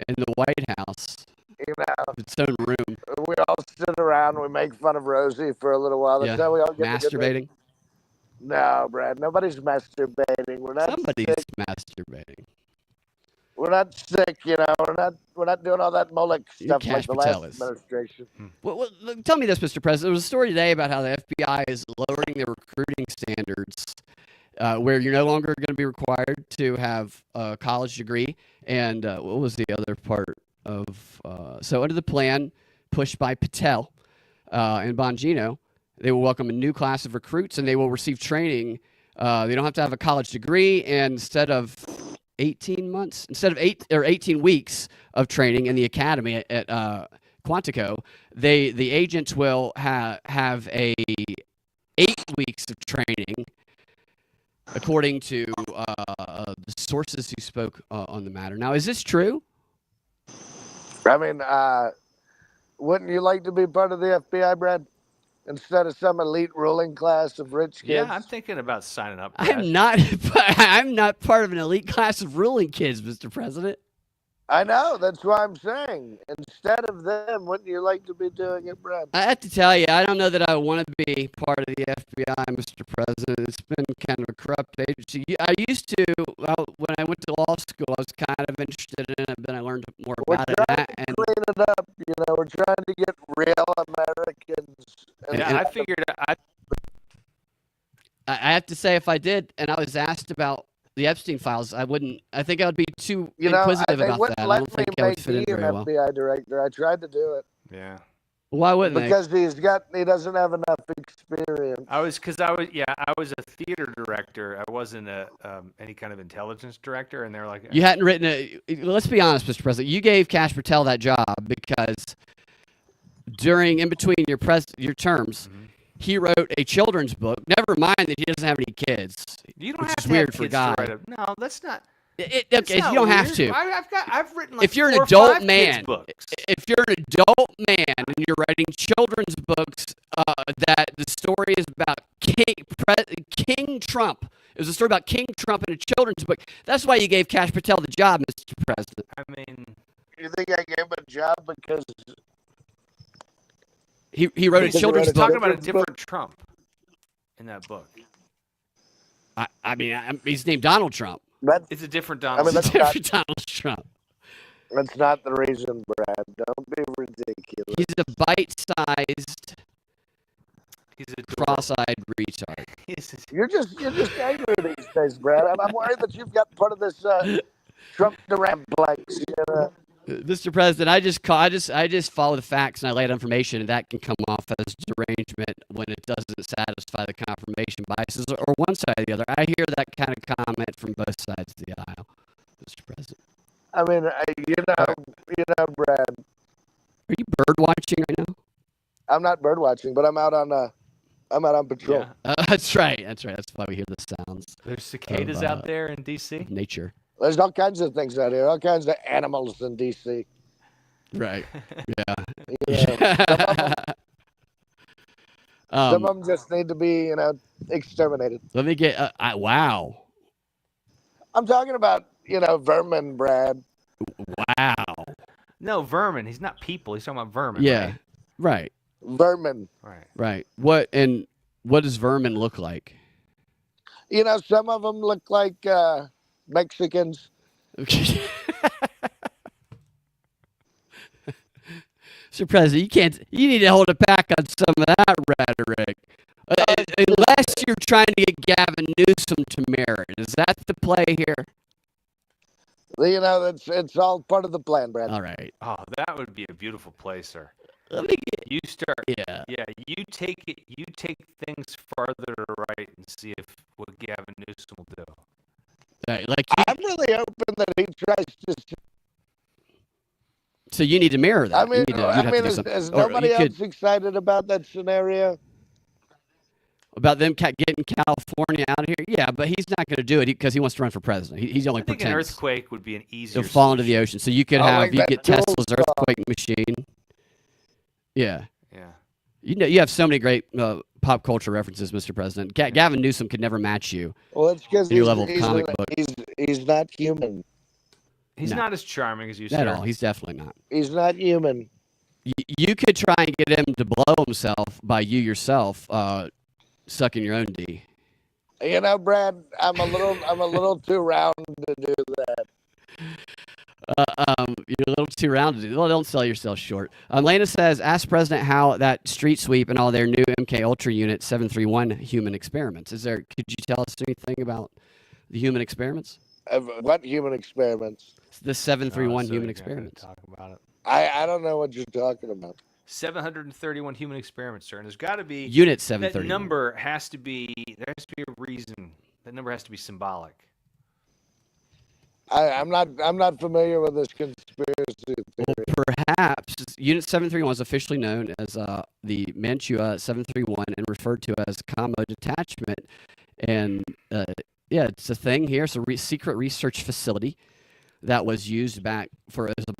in the White House. You know, Its own room. we all sit around. We make fun of Rosie for a little while. That's how we all get masturbating. No, Brad. Nobody's masturbating. We're not. Somebody's sick. masturbating. We're not sick. You know, we're not doing all that Moloch stuff like the last is. administration. Well, tell me this, Mr. President. There was a story today about how the FBI is lowering their recruiting standards, where you're no longer going to be required to have a college degree. And what was the other part of? So under the plan pushed by Patel and Bongino, they will welcome a new class of recruits, and they will receive training. They don't have to have a college degree, and instead of 18 weeks of training in the academy at Quantico, the agents will have a 8 weeks of training, according to the sources who spoke on the matter. Now, is this true? I mean, wouldn't you like to be part of the FBI, Brad? Instead of some elite ruling class of rich kids? Yeah, I'm thinking about signing up. I'm not part of an elite class of ruling kids, Mr. President. I know. That's why I'm saying. Instead of them, wouldn't you like to be doing it, Brad? I have to tell you, I don't know that I want to be part of the FBI, Mr. President. It's been kind of a corrupt agency. I used to, when I went to law school, I was kind of interested in it, but then I learned more about it. We're trying to clean it up. You know, we're trying to get real Americans. I figured I have to say, if I did, and I was asked about the Epstein files, I think I would be too inquisitive about that. I don't think I would fit in very well. FBI director. I tried to do it. Yeah. Why wouldn't they? Because he doesn't have enough experience. I was a theater director. I wasn't any kind of intelligence director, and they're like, you hadn't written let's be honest, Mr. President. You gave Kash Patel that job because in between your terms, he wrote a children's book. Never mind that he doesn't have any kids. You don't which have is to weird have for a kids guy. to write no, that's not. Okay, you don't have to. I've written like if you're an 4 or adult 5 man, kids books. if you're an adult man and you're writing children's books, that the story is about King Trump. It was a story about King Trump in a children's book. That's why you gave Kash Patel the job, Mr. President. I mean, you think I gave him a job because he wrote a children's book? Talking about a different Trump in that book. I mean, he's named Donald Trump. It's a different Donald. Donald Trump. That's not the reason, Brad. Don't be ridiculous. He's a bite-sized, cross-eyed retard. You're just angry these days, Brad. I'm worried that you've got part of this Trump Durant-blanks. Mr. President, I just follow the facts and I lay out information, and that can come off as derangement when it doesn't satisfy the confirmation biases or one side or the other. I hear that kind of comment from both sides of the aisle, Mr. President. I mean, you know, Brad. Are you bird watching right now? I'm not bird watching, but I'm out on patrol. Yeah. That's right. That's why we hear the sounds. There's cicadas out there in D.C. Nature. There's all kinds of things out here, all kinds of animals in D.C. Right. Yeah. Yeah. Some of them just need to be, exterminated. Let me get. Wow. I'm talking about, vermin, Brad. Wow. No, vermin. He's not people. He's talking about vermin. Yeah. Right. Vermin. Right. What does vermin look like? Some of them look like Mexicans. Okay. Mr. President, you need to hold it back on some of that rhetoric. Unless you're trying to get Gavin Newsom to merit. Is that the play here? You know, it's all part of the plan, Brad. All right. Oh, that would be a beautiful place, sir. Let me get. You start. Yeah. Yeah, you take it. You take things farther to the right and see if what Gavin Newsom will do. Right, like I'm really hoping that he tries to. So you need to mirror that. I mean, is nobody else excited about that scenario? About them getting California out of here? Yeah, but he's not going to do it because he wants to run for president. He's only I think pretends. an earthquake would be an easier. He'll fall into the ocean. So you could you get Tesla's dual earthquake machine. Yeah. Yeah. You know, you have so many great pop culture references, Mr. President. Gavin Newsom could never match you. Well, it's because Your level of comic book. He's not human. He's not as charming as you, Not sir. at all. He's definitely not. He's not human. You could try and get him to blow himself by you yourself sucking your own D. You know, Brad, I'm a little too round to do that. You're a little too rounded. Well, don't sell yourself short. Lena says, ask President how that street sweep and all their new MK Ultra Unit 731 human experiments. Could you tell us anything about the human experiments? What human experiments? The 731 human experiments. Talk about it. I don't know what you're talking about. 731 human experiments, sir, and there's got to be Unit 731. That number has to be. There has to be a reason. That number has to be symbolic. I'm not familiar with this conspiracy theory. Well, perhaps Unit 731 is officially known as the Mantua 731 and referred to as combo detachment. And yeah, it's a thing here. It's a secret research facility that was used back as a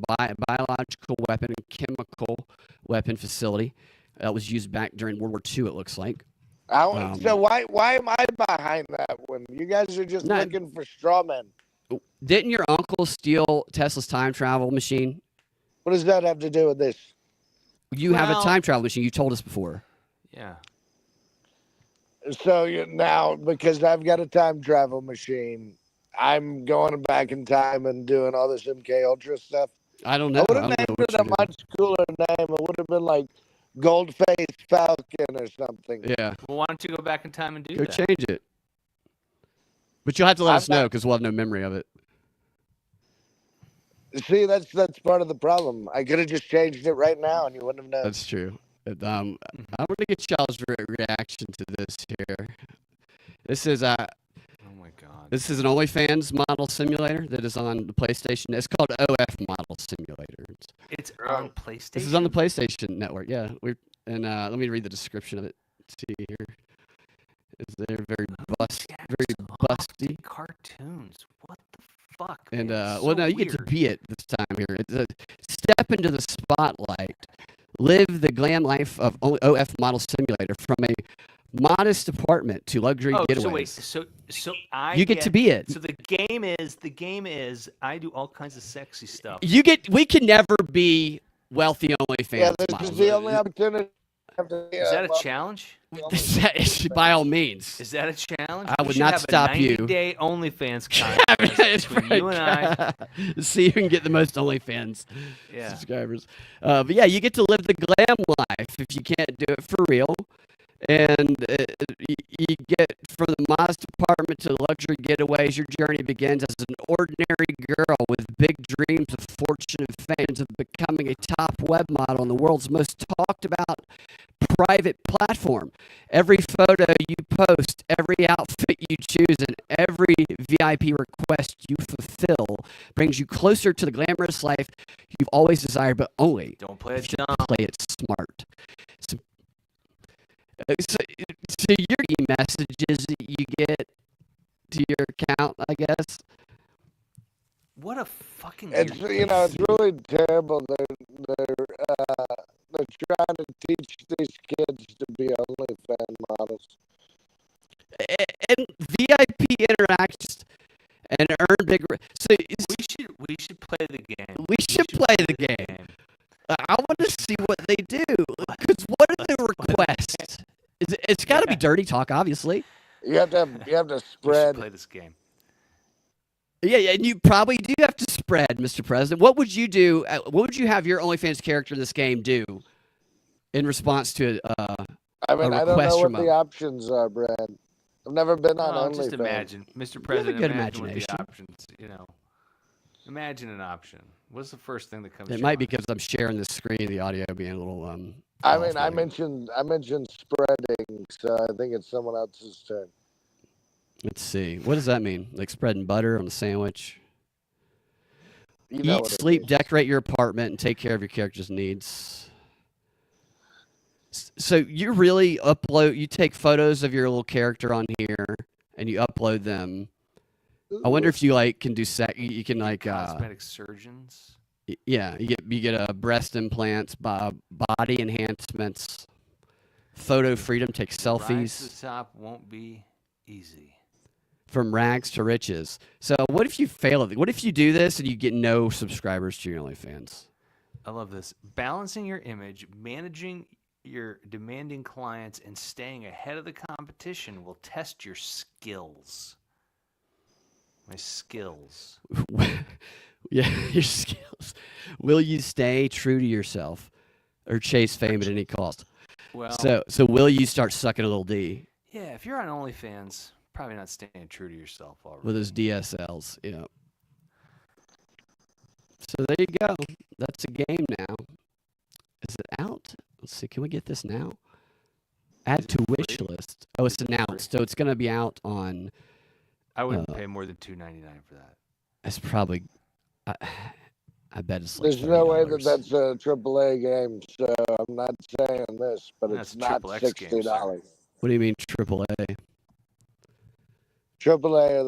biological weapon and chemical weapon facility that was used back during World War II, it looks like. So why am I behind that one? You guys are just looking for straw men. Didn't your uncle steal Tesla's time travel machine? What does that have to do with this? You have a time travel machine. You told us before. Yeah. So now, because I've got a time travel machine, I'm going back in time and doing all this MK Ultra stuff. I don't know. I would have named it a much cooler name. It would have been like Gold-Faced Falcon or something. Yeah. Well, why don't you go back in time and do Go that? change it. But you'll have to let us know because we'll have no memory of it. See, that's part of the problem. I could have just changed it right now and you wouldn't have known. That's true. I'm going to get y'all's reaction to this here. This is oh my God. This is an OnlyFans model simulator that is on the PlayStation. It's called OF Model Simulator. It's on PlayStation. This is on the PlayStation Network. Yeah, let me read the description of it. Let's see here. They're very busty cartoons. What the fuck? And so you get to be it this time here. It's a step into the spotlight. Live the glam life of OF Model Simulator from a modest apartment to luxury getaways. So you get to be it. So the game is I do all kinds of sexy stuff. We can never be wealthy OnlyFans. Yeah, this models. is the only opportunity. Is that a challenge? By all means. Is that a challenge? I would not stop you. 90-day OnlyFans contest between you and I. See who can get the most OnlyFans subscribers. But yeah, you get to live the glam life if you can't do it for real. And you get from the modest apartment to the luxury getaways. Your journey begins as an ordinary girl with big dreams of fortune and fame of becoming a top web model on the world's most talked about private platform. Every photo you post, every outfit you choose, and every VIP request you fulfill brings you closer to the glamorous life you've always desired, but only don't play it if you dumb. play it smart. So your e-messages that you get to your account, I guess. What a fucking. It's it's really terrible. They're trying to teach these kids to be OnlyFans models. And VIP interacts and earn big. So we should play the game. We should play the game. I want to see what they do. Because what are the requests? It's got to be dirty talk, obviously. You have to spread. Play this game. Yeah, and you probably do have to spread, Mr. President. What would you do? What would you have your OnlyFans character in this game do in response to I don't know what the options are, Brad. I've never been on OnlyFans. Just imagine, Mr. President. You have a good imagine imagination. What the options, Imagine an option. What's the first thing that comes? It might be because I'm sharing the screen, the audio being a little I mean, I mentioned spreading, so I think it's someone else's turn. Let's see. What does that mean? Like spreading butter on a sandwich? You know Eat, sleep, decorate your apartment, and take care of your character's needs. So you really you take photos of your little character on here, and you upload them. I wonder if you can do you can cosmetic surgeons. Yeah, you get breast implants, body enhancements, photo freedom, take selfies. Rise to the top won't be easy. From rags to riches. So what if you fail at it? What if you do this and you get no subscribers to your OnlyFans? I love this. Balancing your image, managing your demanding clients, and staying ahead of the competition will test your skills. My skills. Yeah, your skills. Will you stay true to yourself or chase fame at any cost? Well, so will you start sucking a little D? Yeah, if you're on OnlyFans, probably not staying true to yourself already. With those DSLs, yeah. So there you go. That's a game now. Is it out? Let's see. Can we get this now? Add to wish list. Oh, it's announced. So it's going to be out on. I wouldn't pay more than $2.99 for that. It's probably. I bet it's like. There's no way that's a AAA game, so I'm not saying this, but it's not $60. What do you mean AAA? AAA are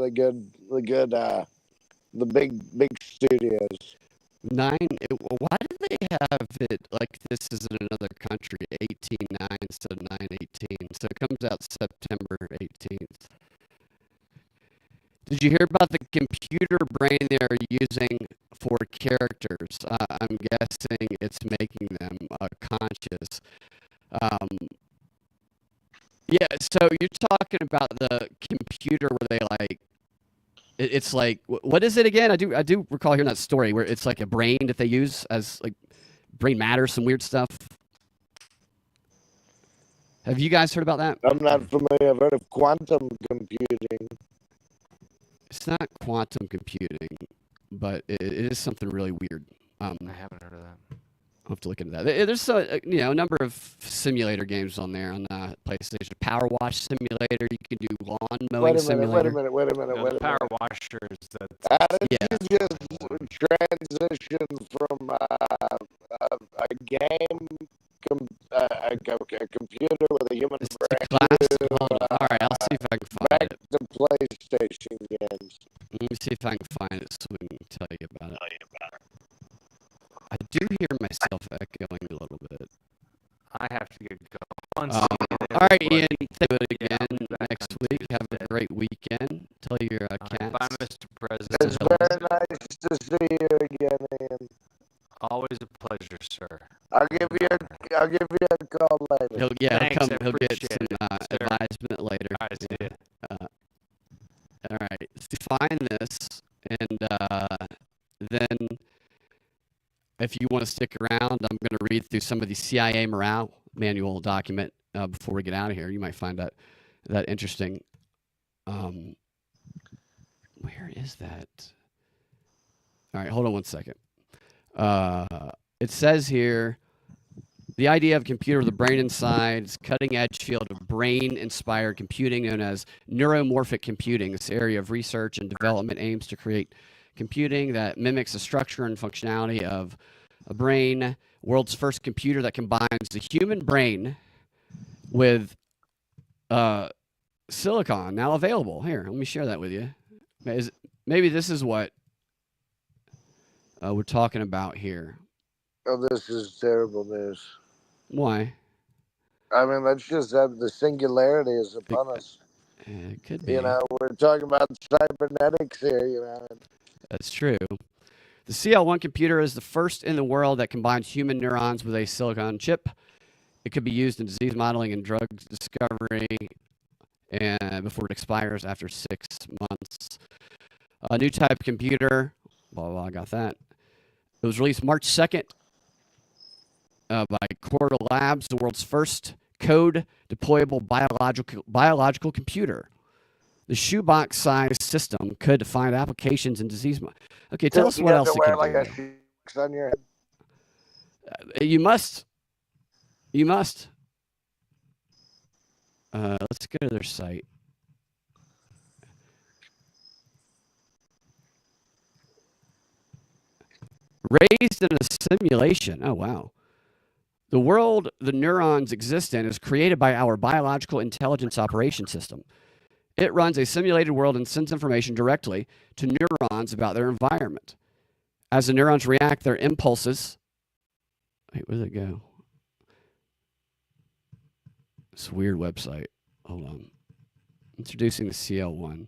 the big studios. Why did they have it like this is in another country, 18.9 instead of 9.18? So it comes out September 18th. Did you hear about the computer brain they're using for characters? I'm guessing it's making them conscious. Yeah, so you're talking about the computer where they it's like, what is it again? I do recall hearing that story where it's like a brain that they use as like brain matter, some weird stuff. Have you guys heard about that? I'm not familiar. I've heard of quantum computing. It's not quantum computing, but it is something really weird. I haven't heard of that. I'll have to look into that. There's a number of simulator games on there on PlayStation. Power Wash Simulator. You can do lawn mowing simulator. Wait a minute. The power washers. You just transition from a game, a computer with a human brain. All right, I'll see if I can find it. Back to PlayStation games. Let me see if I can find it so we can tell you about it. I do hear myself echoing a little bit. I have to get going. All right, Ian. Do it again next week. Have a great weekend. Tell your cats. Bye, Mr. President. It's very nice to see you again, Ian. Always a pleasure, sir. I'll give you a call later. He'll Thanks, He'll get some advisement later. I see it. All right. So find this, and then. If you want to stick around, I'm going to read through some of the CIA morale manual document before we get out of here. You might find that interesting. Where is that? All right, hold on one second. It says here, the idea of a computer with a brain inside is cutting-edge field of brain-inspired computing known as neuromorphic computing. This area of research and development aims to create computing that mimics the structure and functionality of a brain. World's first computer that combines the human brain with silicon. Now available. Here, let me share that with you. Maybe this is what we're talking about here. Oh, this is terrible news. Why? I mean, let's just have the singularity is upon us. It could be. We're talking about cybernetics here, That's true. The CL1 computer is the first in the world that combines human neurons with a silicon chip. It could be used in disease modeling and drug discovery and before it expires after 6 months. A new type of computer. I got that. It was released March 2nd by Corda Labs, the world's first code deployable biological computer. The shoebox-sized system could find applications in disease. Okay, tell us You what have else to it wear can like do. a shoebox on your head. You must. Let's go to their site. Raised in a simulation. Oh, wow. The world the neurons exist in is created by our biological intelligence operation system. It runs a simulated world and sends information directly to neurons about their environment. As the neurons react, their impulses. Wait, where did it go? It's a weird website. Hold on. Introducing the CL1.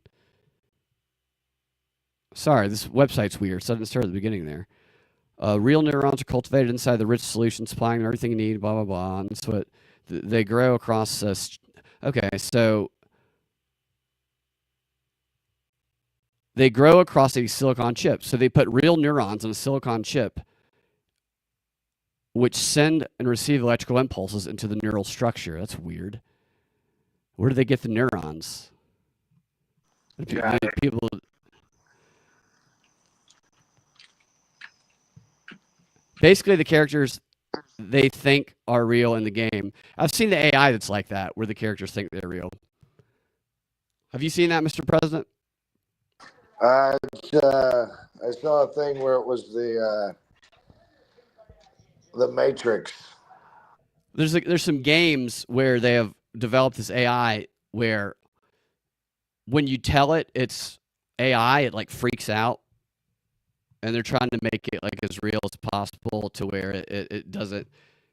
Sorry, this website's weird, so I didn't start at the beginning there. Real neurons are cultivated inside the rich solution, supplying them everything you need, blah, blah, blah. And that's what they grow across. Okay, so they grow across a silicon chip. So they put real neurons on a silicon chip, which send and receive electrical impulses into the neural structure. That's weird. Where do they get the neurons? People. Basically, the characters they think are real in the game. I've seen the AI that's like that, where the characters think they're real. Have you seen that, Mr. President? I saw a thing where it was the Matrix. There's some games where they have developed this AI where when you tell it it's AI, it like freaks out. And they're trying to make it like as real as possible to where it doesn't,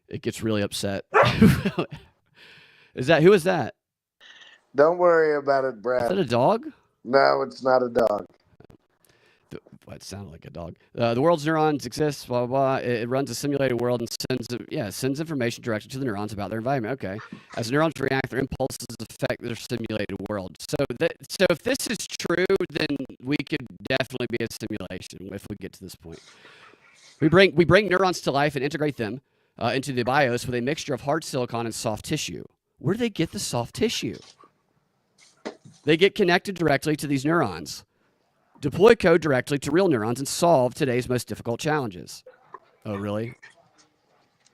it gets really upset. Who is that? Don't worry about it, Brad. Is that a dog? No, it's not a dog. It sounded like a dog. The world's neurons exist, blah, blah, blah. It runs a simulated world and sends information directly to the neurons about their environment. Okay. As neurons react, their impulses affect their simulated world. So if this is true, then we could definitely be a simulation if we get to this point. We bring neurons to life and integrate them into the BIOS with a mixture of hard silicon and soft tissue. Where do they get the soft tissue? They get connected directly to these neurons. Deploy code directly to real neurons and solve today's most difficult challenges. Oh, really?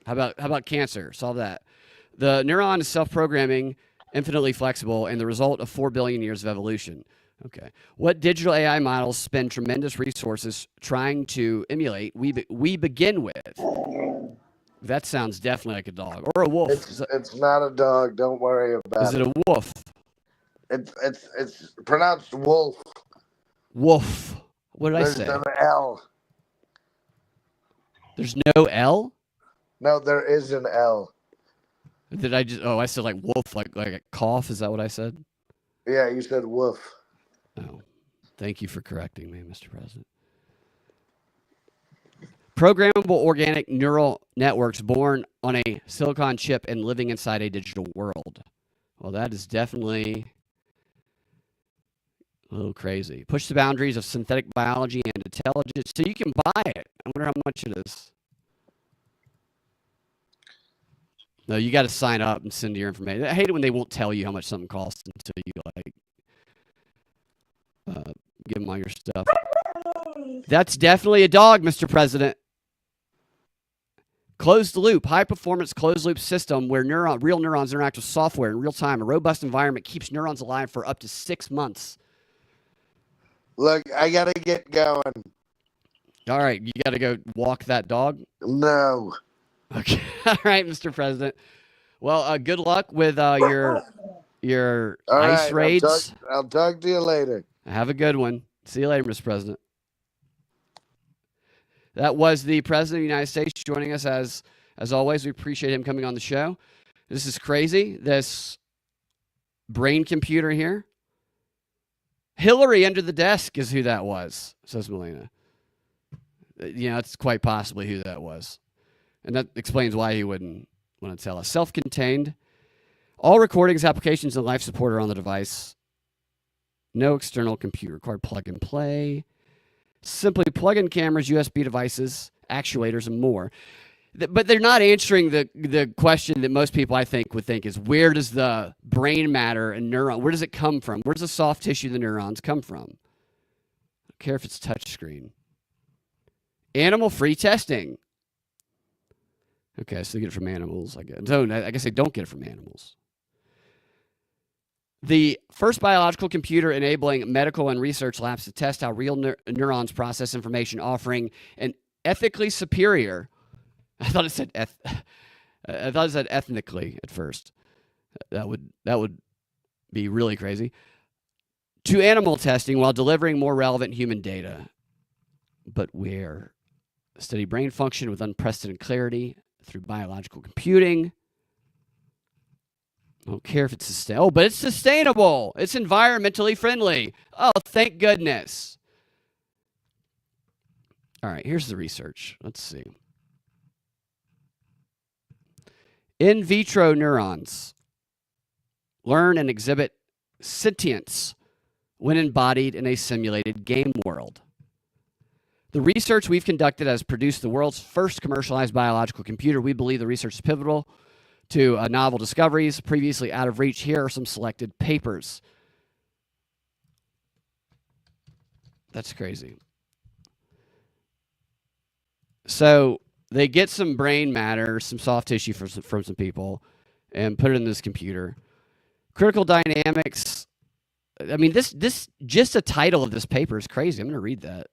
How about cancer? Solve that. The neuron is self-programming, infinitely flexible, and the result of 4 billion years of evolution. Okay. What digital AI models spend tremendous resources trying to emulate we begin with? That sounds definitely like a dog or a wolf. It's not a dog. Don't worry about it. Is it a wolf? It's pronounced wolf. Wolf. What did I say? There's an L. There's no L? No, there is an L. Did I just? Oh, I said like wolf, like a cough. Is that what I said? Yeah, you said wolf. Oh, thank you for correcting me, Mr. President. Programmable organic neural networks born on a silicon chip and living inside a digital world. Well, that is definitely a little crazy. Push the boundaries of synthetic biology and intelligence so you can buy it. I wonder how much it is. No, you got to sign up and send your information. I hate it when they won't tell you how much something costs until you give them all your stuff. That's definitely a dog, Mr. President. Closed loop, high performance closed loop system where real neurons interact with software in real time. A robust environment keeps neurons alive for up to 6 months. Look, I gotta get going. All right, you got to go walk that dog? No. Okay. All right, Mr. President. Well, good luck with your All ice right, raids. I'll talk to you later. Have a good one. See you later, Mr. President. That was the President of the United States joining us as always. We appreciate him coming on the show. This is crazy. This brain computer here. Hillary under the desk is who that was, says Melina. It's quite possibly who that was. And that explains why he wouldn't want to tell us. Self-contained. All recordings, applications, and life support are on the device. No external computer required. Plug and play. Simply plug in cameras, USB devices, actuators, and more. But they're not answering the question that most people, I think, would think is, where does the brain matter and neuron, where does it come from? Where does the soft tissue of the neurons come from? I don't care if it's touchscreen. Animal-free testing. Okay, so they get it from animals. I guess they don't get it from animals. The first biological computer enabling medical and research labs to test how real neurons process information, offering an ethically superior. I thought it said ethnically at first. That would be really crazy. To animal testing while delivering more relevant human data. But where? Study brain function with unprecedented clarity through biological computing. I don't care if it's sustainable. Oh, but it's sustainable. It's environmentally friendly. Oh, thank goodness. All right, here's the research. Let's see. In vitro neurons learn and exhibit sentience when embodied in a simulated game world. The research we've conducted has produced the world's first commercialized biological computer. We believe the research is pivotal to novel discoveries previously out of reach. Here are some selected papers. That's crazy. So they get some brain matter, some soft tissue from some people, and put it in this computer. Critical dynamics. I mean, this just the title of this paper is crazy. I'm going to read that.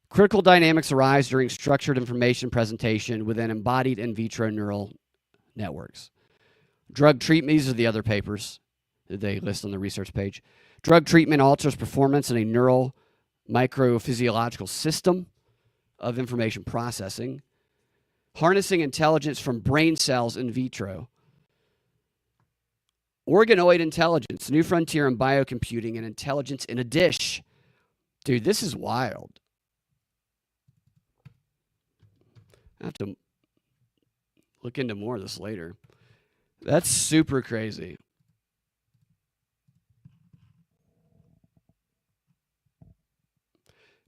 Critical dynamics arise during structured information presentation within embodied in vitro neural networks. Drug treatment, these are the other papers that they list on the research page. Drug treatment alters performance in a neural microphysiological system of information processing. Harnessing intelligence from brain cells in vitro. Organoid intelligence, new frontier in biocomputing and intelligence in a dish. Dude, this is wild. I have to look into more of this later. That's super crazy.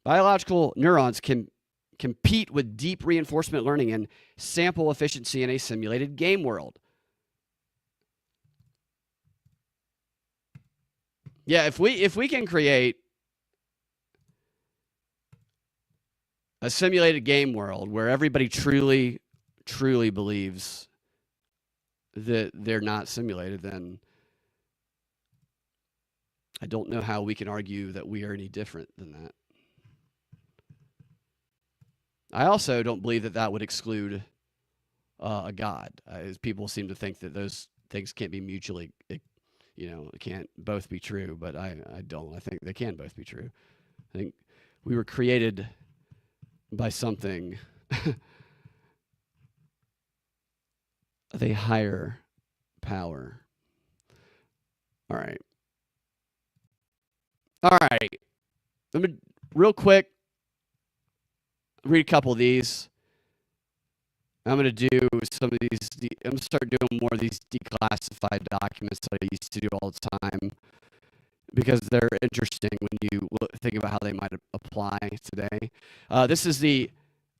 Biological neurons can compete with deep reinforcement learning and sample efficiency in a simulated game world. Yeah, if we can create a simulated game world where everybody truly believes that they're not simulated, then I don't know how we can argue that we are any different than that. I also don't believe that that would exclude a God. People seem to think that those things can't be mutually, it can't both be true, but I don't. I think they can both be true. I think we were created by something of a higher power. All right. Let me real quick read a couple of these. I'm going to do some of these. I'm going to start doing more of these declassified documents that I used to do all the time because they're interesting when you think about how they might apply today. This is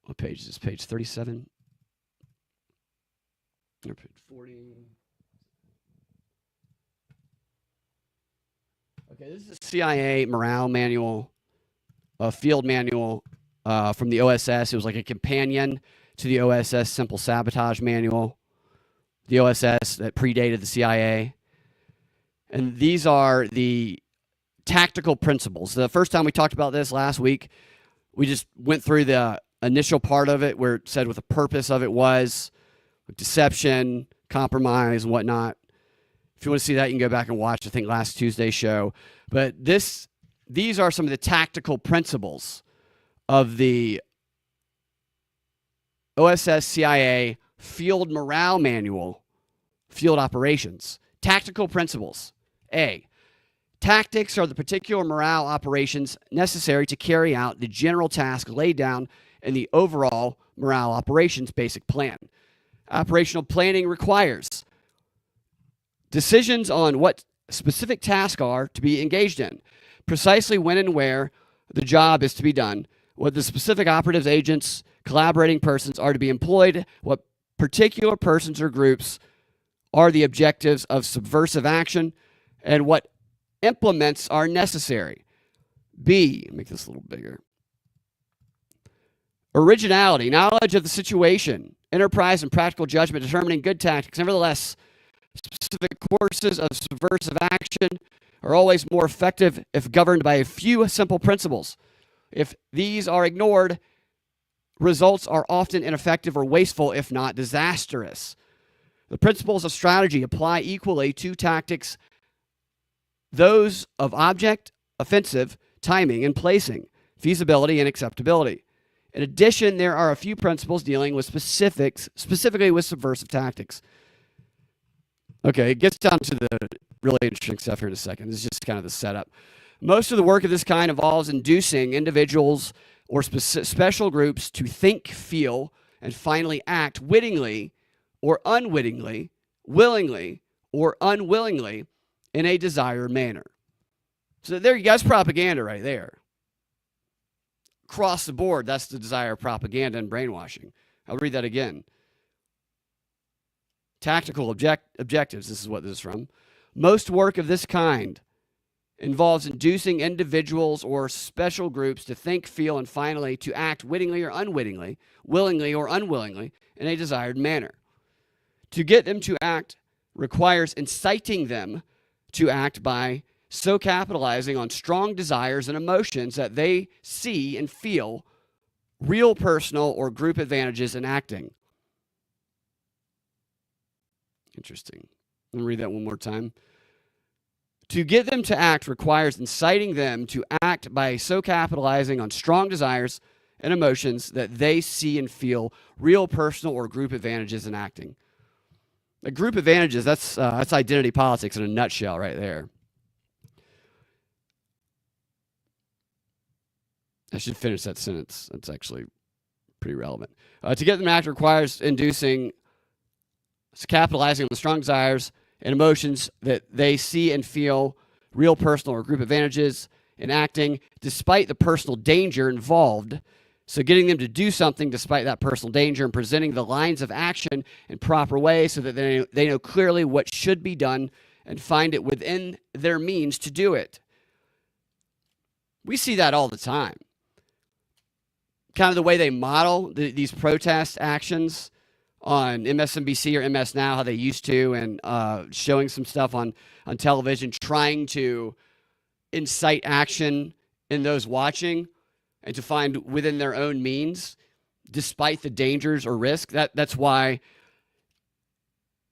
what page is this? Page 37? Or page 40? Okay, this is a CIA morale manual, a field manual from the OSS. It was like a companion to the OSS Simple Sabotage Manual, the OSS that predated the CIA. And these are the tactical principles. The first time we talked about this last week, we just went through the initial part of it where it said what the purpose of it was, deception, compromise, and whatnot. If you want to see that, you can go back and watch, I think, last Tuesday's show. But these are some of the tactical principles of the OSS CIA Field Morale Manual, Field Operations. Tactical principles. A, tactics are the particular morale operations necessary to carry out the general task laid down in the overall morale operations basic plan. Operational planning requires decisions on what specific tasks are to be engaged in, precisely when and where the job is to be done, what the specific operatives, agents, collaborating persons are to be employed, what particular persons or groups are the objectives of subversive action, and what implements are necessary. B, make this a little bigger. Originality, knowledge of the situation, enterprise, and practical judgment, determining good tactics. Nevertheless, specific courses of subversive action are always more effective if governed by a few simple principles. If these are ignored, results are often ineffective or wasteful, if not disastrous. The principles of strategy apply equally to tactics, those of object, offensive, timing, and placing, feasibility, and acceptability. In addition, there are a few principles dealing with specifically with subversive tactics. Okay, it gets down to the really interesting stuff here in a second. This is just kind of the setup. Most of the work of this kind involves inducing individuals or special groups to think, feel, and finally act wittingly or unwittingly, willingly or unwillingly in a desired manner. So there you go, that's propaganda right there. Across the board, that's the desire of propaganda and brainwashing. I'll read that again. Tactical objectives, this is what this is from. Most work of this kind involves inducing individuals or special groups to think, feel, and finally to act wittingly or unwittingly, willingly or unwillingly, in a desired manner. To get them to act requires inciting them to act by so capitalizing on strong desires and emotions that they see and feel real personal or group advantages in acting. Interesting. Let me read that one more time. To get them to act requires inciting them to act by so capitalizing on strong desires and emotions that they see and feel real personal or group advantages in acting. The group advantages, that's identity politics in a nutshell right there. I should finish that sentence. That's actually pretty relevant. To get them to act requires capitalizing on the strong desires and emotions that they see and feel real personal or group advantages in acting despite the personal danger involved. So getting them to do something despite that personal danger and presenting the lines of action in proper way so that they know clearly what should be done and find it within their means to do it. We see that all the time. Kind of the way they model these protest actions on MSNBC or MS Now, how they used to, and showing some stuff on television, trying to incite action in those watching and to find within their own means, despite the dangers or risk. That's why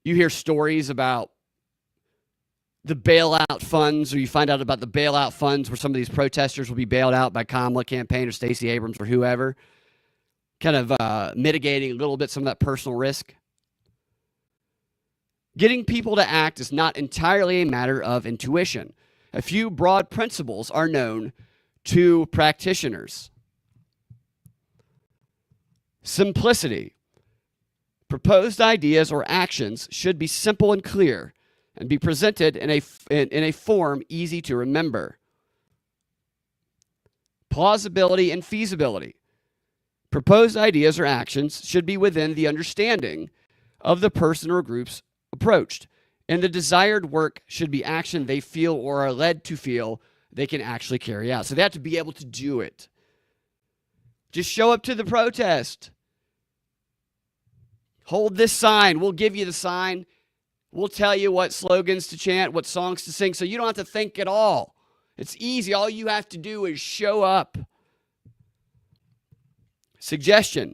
you hear stories about the bailout funds, or you find out about the bailout funds where some of these protesters will be bailed out by Kamala campaign or Stacey Abrams or whoever, kind of mitigating a little bit some of that personal risk. Getting people to act is not entirely a matter of intuition. A few broad principles are known to practitioners. Simplicity. Proposed ideas or actions should be simple and clear and be presented in a form easy to remember. Plausibility and feasibility. Proposed ideas or actions should be within the understanding of the person or groups approached, and the desired work should be action they feel or are led to feel they can actually carry out. So they have to be able to do it. Just show up to the protest. Hold this sign. We'll give you the sign. We'll tell you what slogans to chant, what songs to sing, so you don't have to think at all. It's easy. All you have to do is show up. Suggestion,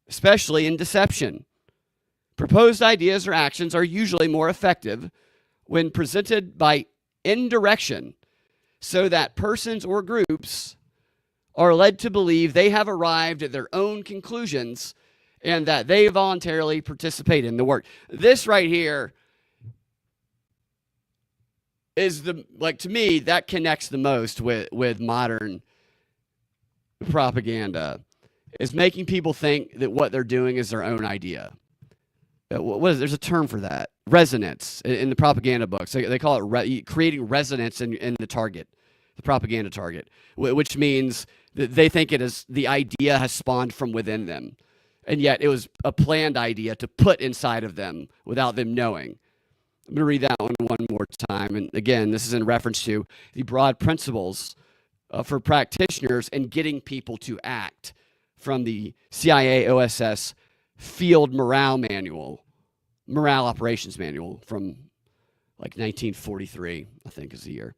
especially in deception. Proposed ideas or actions are usually more effective when presented by indirection, so that persons or groups are led to believe they have arrived at their own conclusions and that they voluntarily participate in the work. This right here is to me, that connects the most with modern propaganda, is making people think that what they're doing is their own idea. There's a term for that. Resonance in the propaganda books. They call it creating resonance in the target. the propaganda target, which means that they think the idea has spawned from within them. And yet it was a planned idea to put inside of them without them knowing. I'm going to read that one more time. And again, this is in reference to the broad principles for practitioners and getting people to act from the CIA OSS Field Morale Operations Manual from like 1943, I think is the year.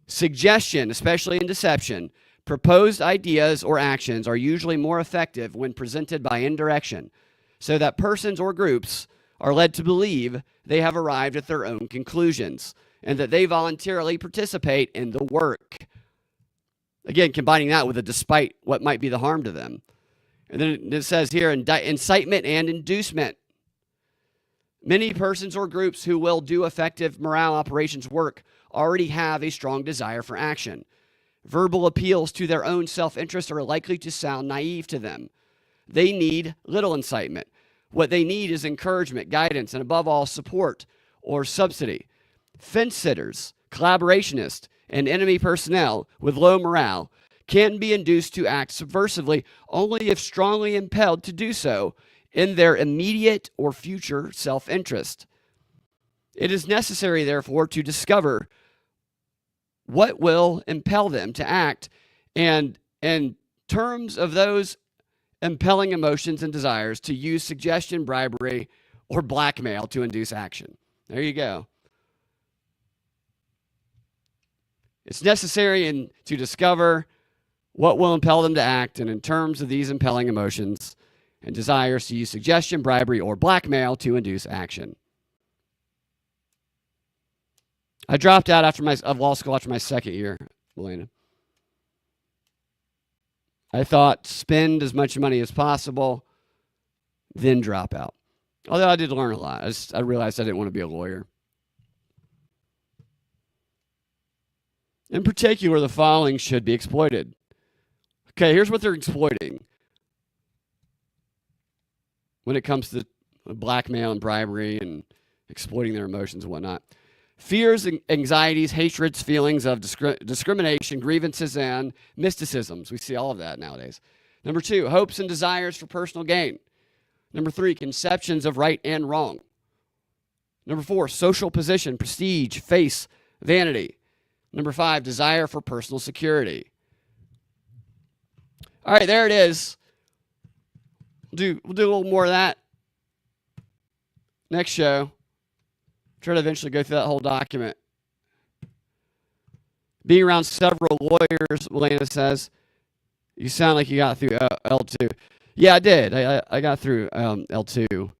Suggestion, especially in deception, proposed ideas or actions are usually more effective when presented by indirection, so that persons or groups are led to believe they have arrived at their own conclusions and that they voluntarily participate in the work. Again, combining that with a despite what might be the harm to them. And then it says here, incitement and inducement. Many persons or groups who will do effective morale operations work already have a strong desire for action. Verbal appeals to their own self-interest are likely to sound naive to them. They need little incitement. What they need is encouragement, guidance, and above all, support or subsidy. Fence sitters, collaborationists, and enemy personnel with low morale can be induced to act subversively only if strongly impelled to do so in their immediate or future self-interest. It is necessary, therefore, to discover what will impel them to act, and in terms of those impelling emotions and desires, to use suggestion, bribery, or blackmail to induce action. There you go. It's necessary to discover what will impel them to act, and in terms of these impelling emotions and desires, to use suggestion, bribery, or blackmail to induce action. I dropped out of law school after my second year, Melena. I thought spend as much money as possible, then drop out. Although I did learn a lot. I realized I didn't want to be a lawyer. In particular, the following should be exploited. Okay, here's what they're exploiting when it comes to blackmail and bribery and exploiting their emotions and whatnot. Fears, anxieties, hatreds, feelings of discrimination, grievances, and mysticisms. We see all of that nowadays. Number 2, hopes and desires for personal gain. Number 3, conceptions of right and wrong. Number 4, social position, prestige, face, vanity. Number 5, desire for personal security. All right, there it is. We'll do a little more of that next show. Try to eventually go through that whole document. Being around several lawyers, Elena says, you sound like you got through L2. Yeah, I did. I got through L2.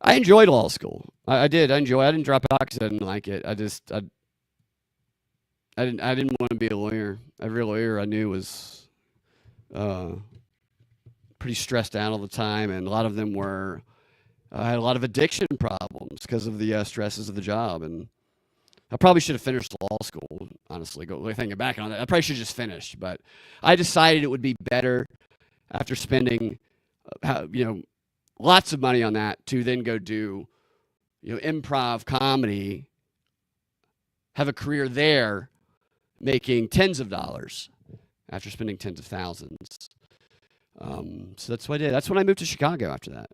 I enjoyed law school. I did. I didn't drop out because I didn't like it. I didn't want to be a lawyer. Every lawyer I knew was pretty stressed out all the time, and a lot of them were. I had a lot of addiction problems because of the stresses of the job, and I probably should have finished law school, honestly. Thinking back on that, I probably should have just finished, but I decided it would be better after spending, lots of money on that to then go do, improv comedy, have a career there, making tens of dollars after spending tens of thousands. So that's what I did. That's when I moved to Chicago after that.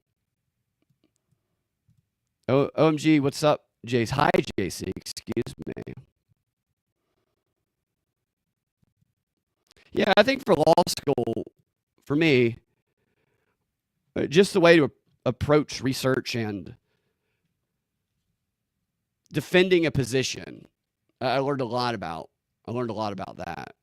OMG, what's up, Jace? Hi, JC. Excuse me. Yeah, I think for law school, for me, just the way to approach research and defending a position, I learned a lot about that.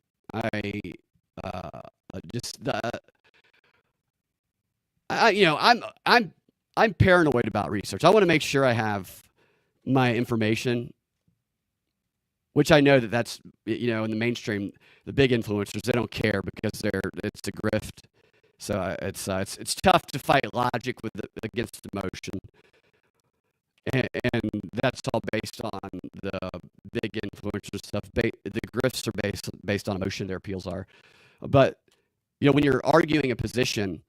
I'm paranoid about research. I want to make sure I have my information, which I know that's in the mainstream, the big influencers, they don't care because it's a grift. So it's tough to fight logic against emotion, and that's all based on the big influencer stuff. The grifts are based on emotion. Their appeals are, but when you're arguing a position,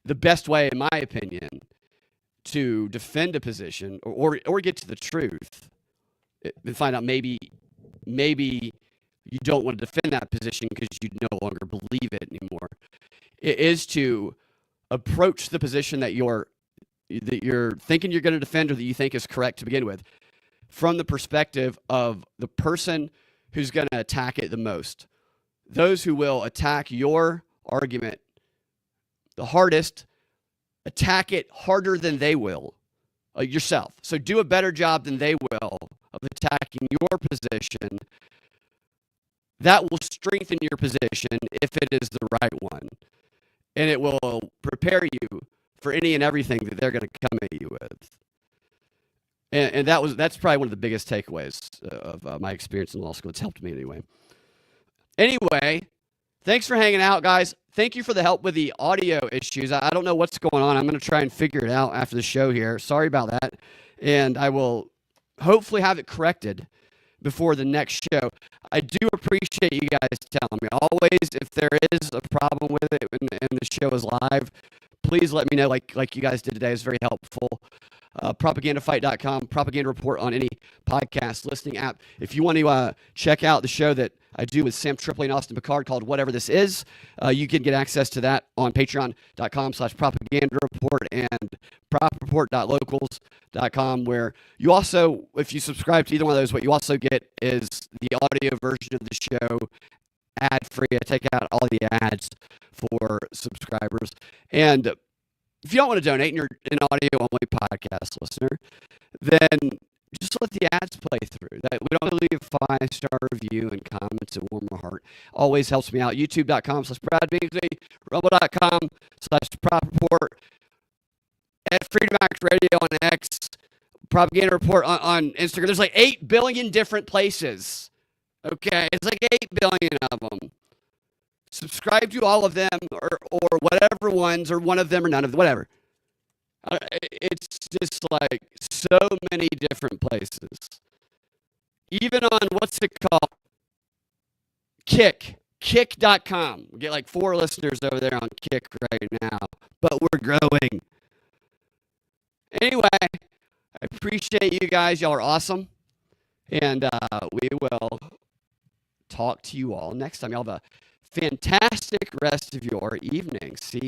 the best way, in my opinion, to defend a position or get to the truth and find out maybe you don't want to defend that position because you no longer believe it anymore. It is to approach the position that you're thinking you're going to defend or that you think is correct to begin with from the perspective of the person who's going to attack it the most. Those who will attack your argument the hardest, attack it harder than they will yourself. So do a better job than they will of attacking your position. That will strengthen your position if it is the right one. And it will prepare you for any and everything that they're going to come at you with. And that's probably one of the biggest takeaways of my experience in law school. It's helped me anyway. Anyway, thanks for hanging out, guys. Thank you for the help with the audio issues. I don't know what's going on. I'm going to try and figure it out after the show here. Sorry about that. And I will hopefully have it corrected before the next show. I do appreciate you guys telling me. Always, if there is a problem with it and the show is live, please let me know like you guys did today. It's very helpful. Propagandafight.com, Propaganda Report on any podcast listening app. If you want to check out the show that I do with Sam Tripoli and Austin Picard called Whatever This Is, you can get access to that on patreon.com/propaganda report and propreport.locals.com, where you also, if you subscribe to either one of those, what you also get is the audio version of the show ad-free. I take out all the ads for subscribers. And if you don't want to donate and you're an audio-only podcast listener, then just let the ads play through. That we don't leave a 5-star review and comments that warm my heart. Always helps me out. YouTube.com/Brad Binkley, Rumble.com/PropReport, at Freedom Act Radio on X, Propaganda Report on Instagram. There's like 8 billion different places. Okay, it's like 8 billion of them. Subscribe to all of them or whatever ones, or one of them or none of them, whatever. It's just like so many different places. Even on, what's it called? Kick.com. We get like 4 listeners over there on Kick right now, but we're growing. Anyway, I appreciate you guys. Y'all are awesome. And we will talk to you all next time. Y'all have a fantastic rest of your evening. See you.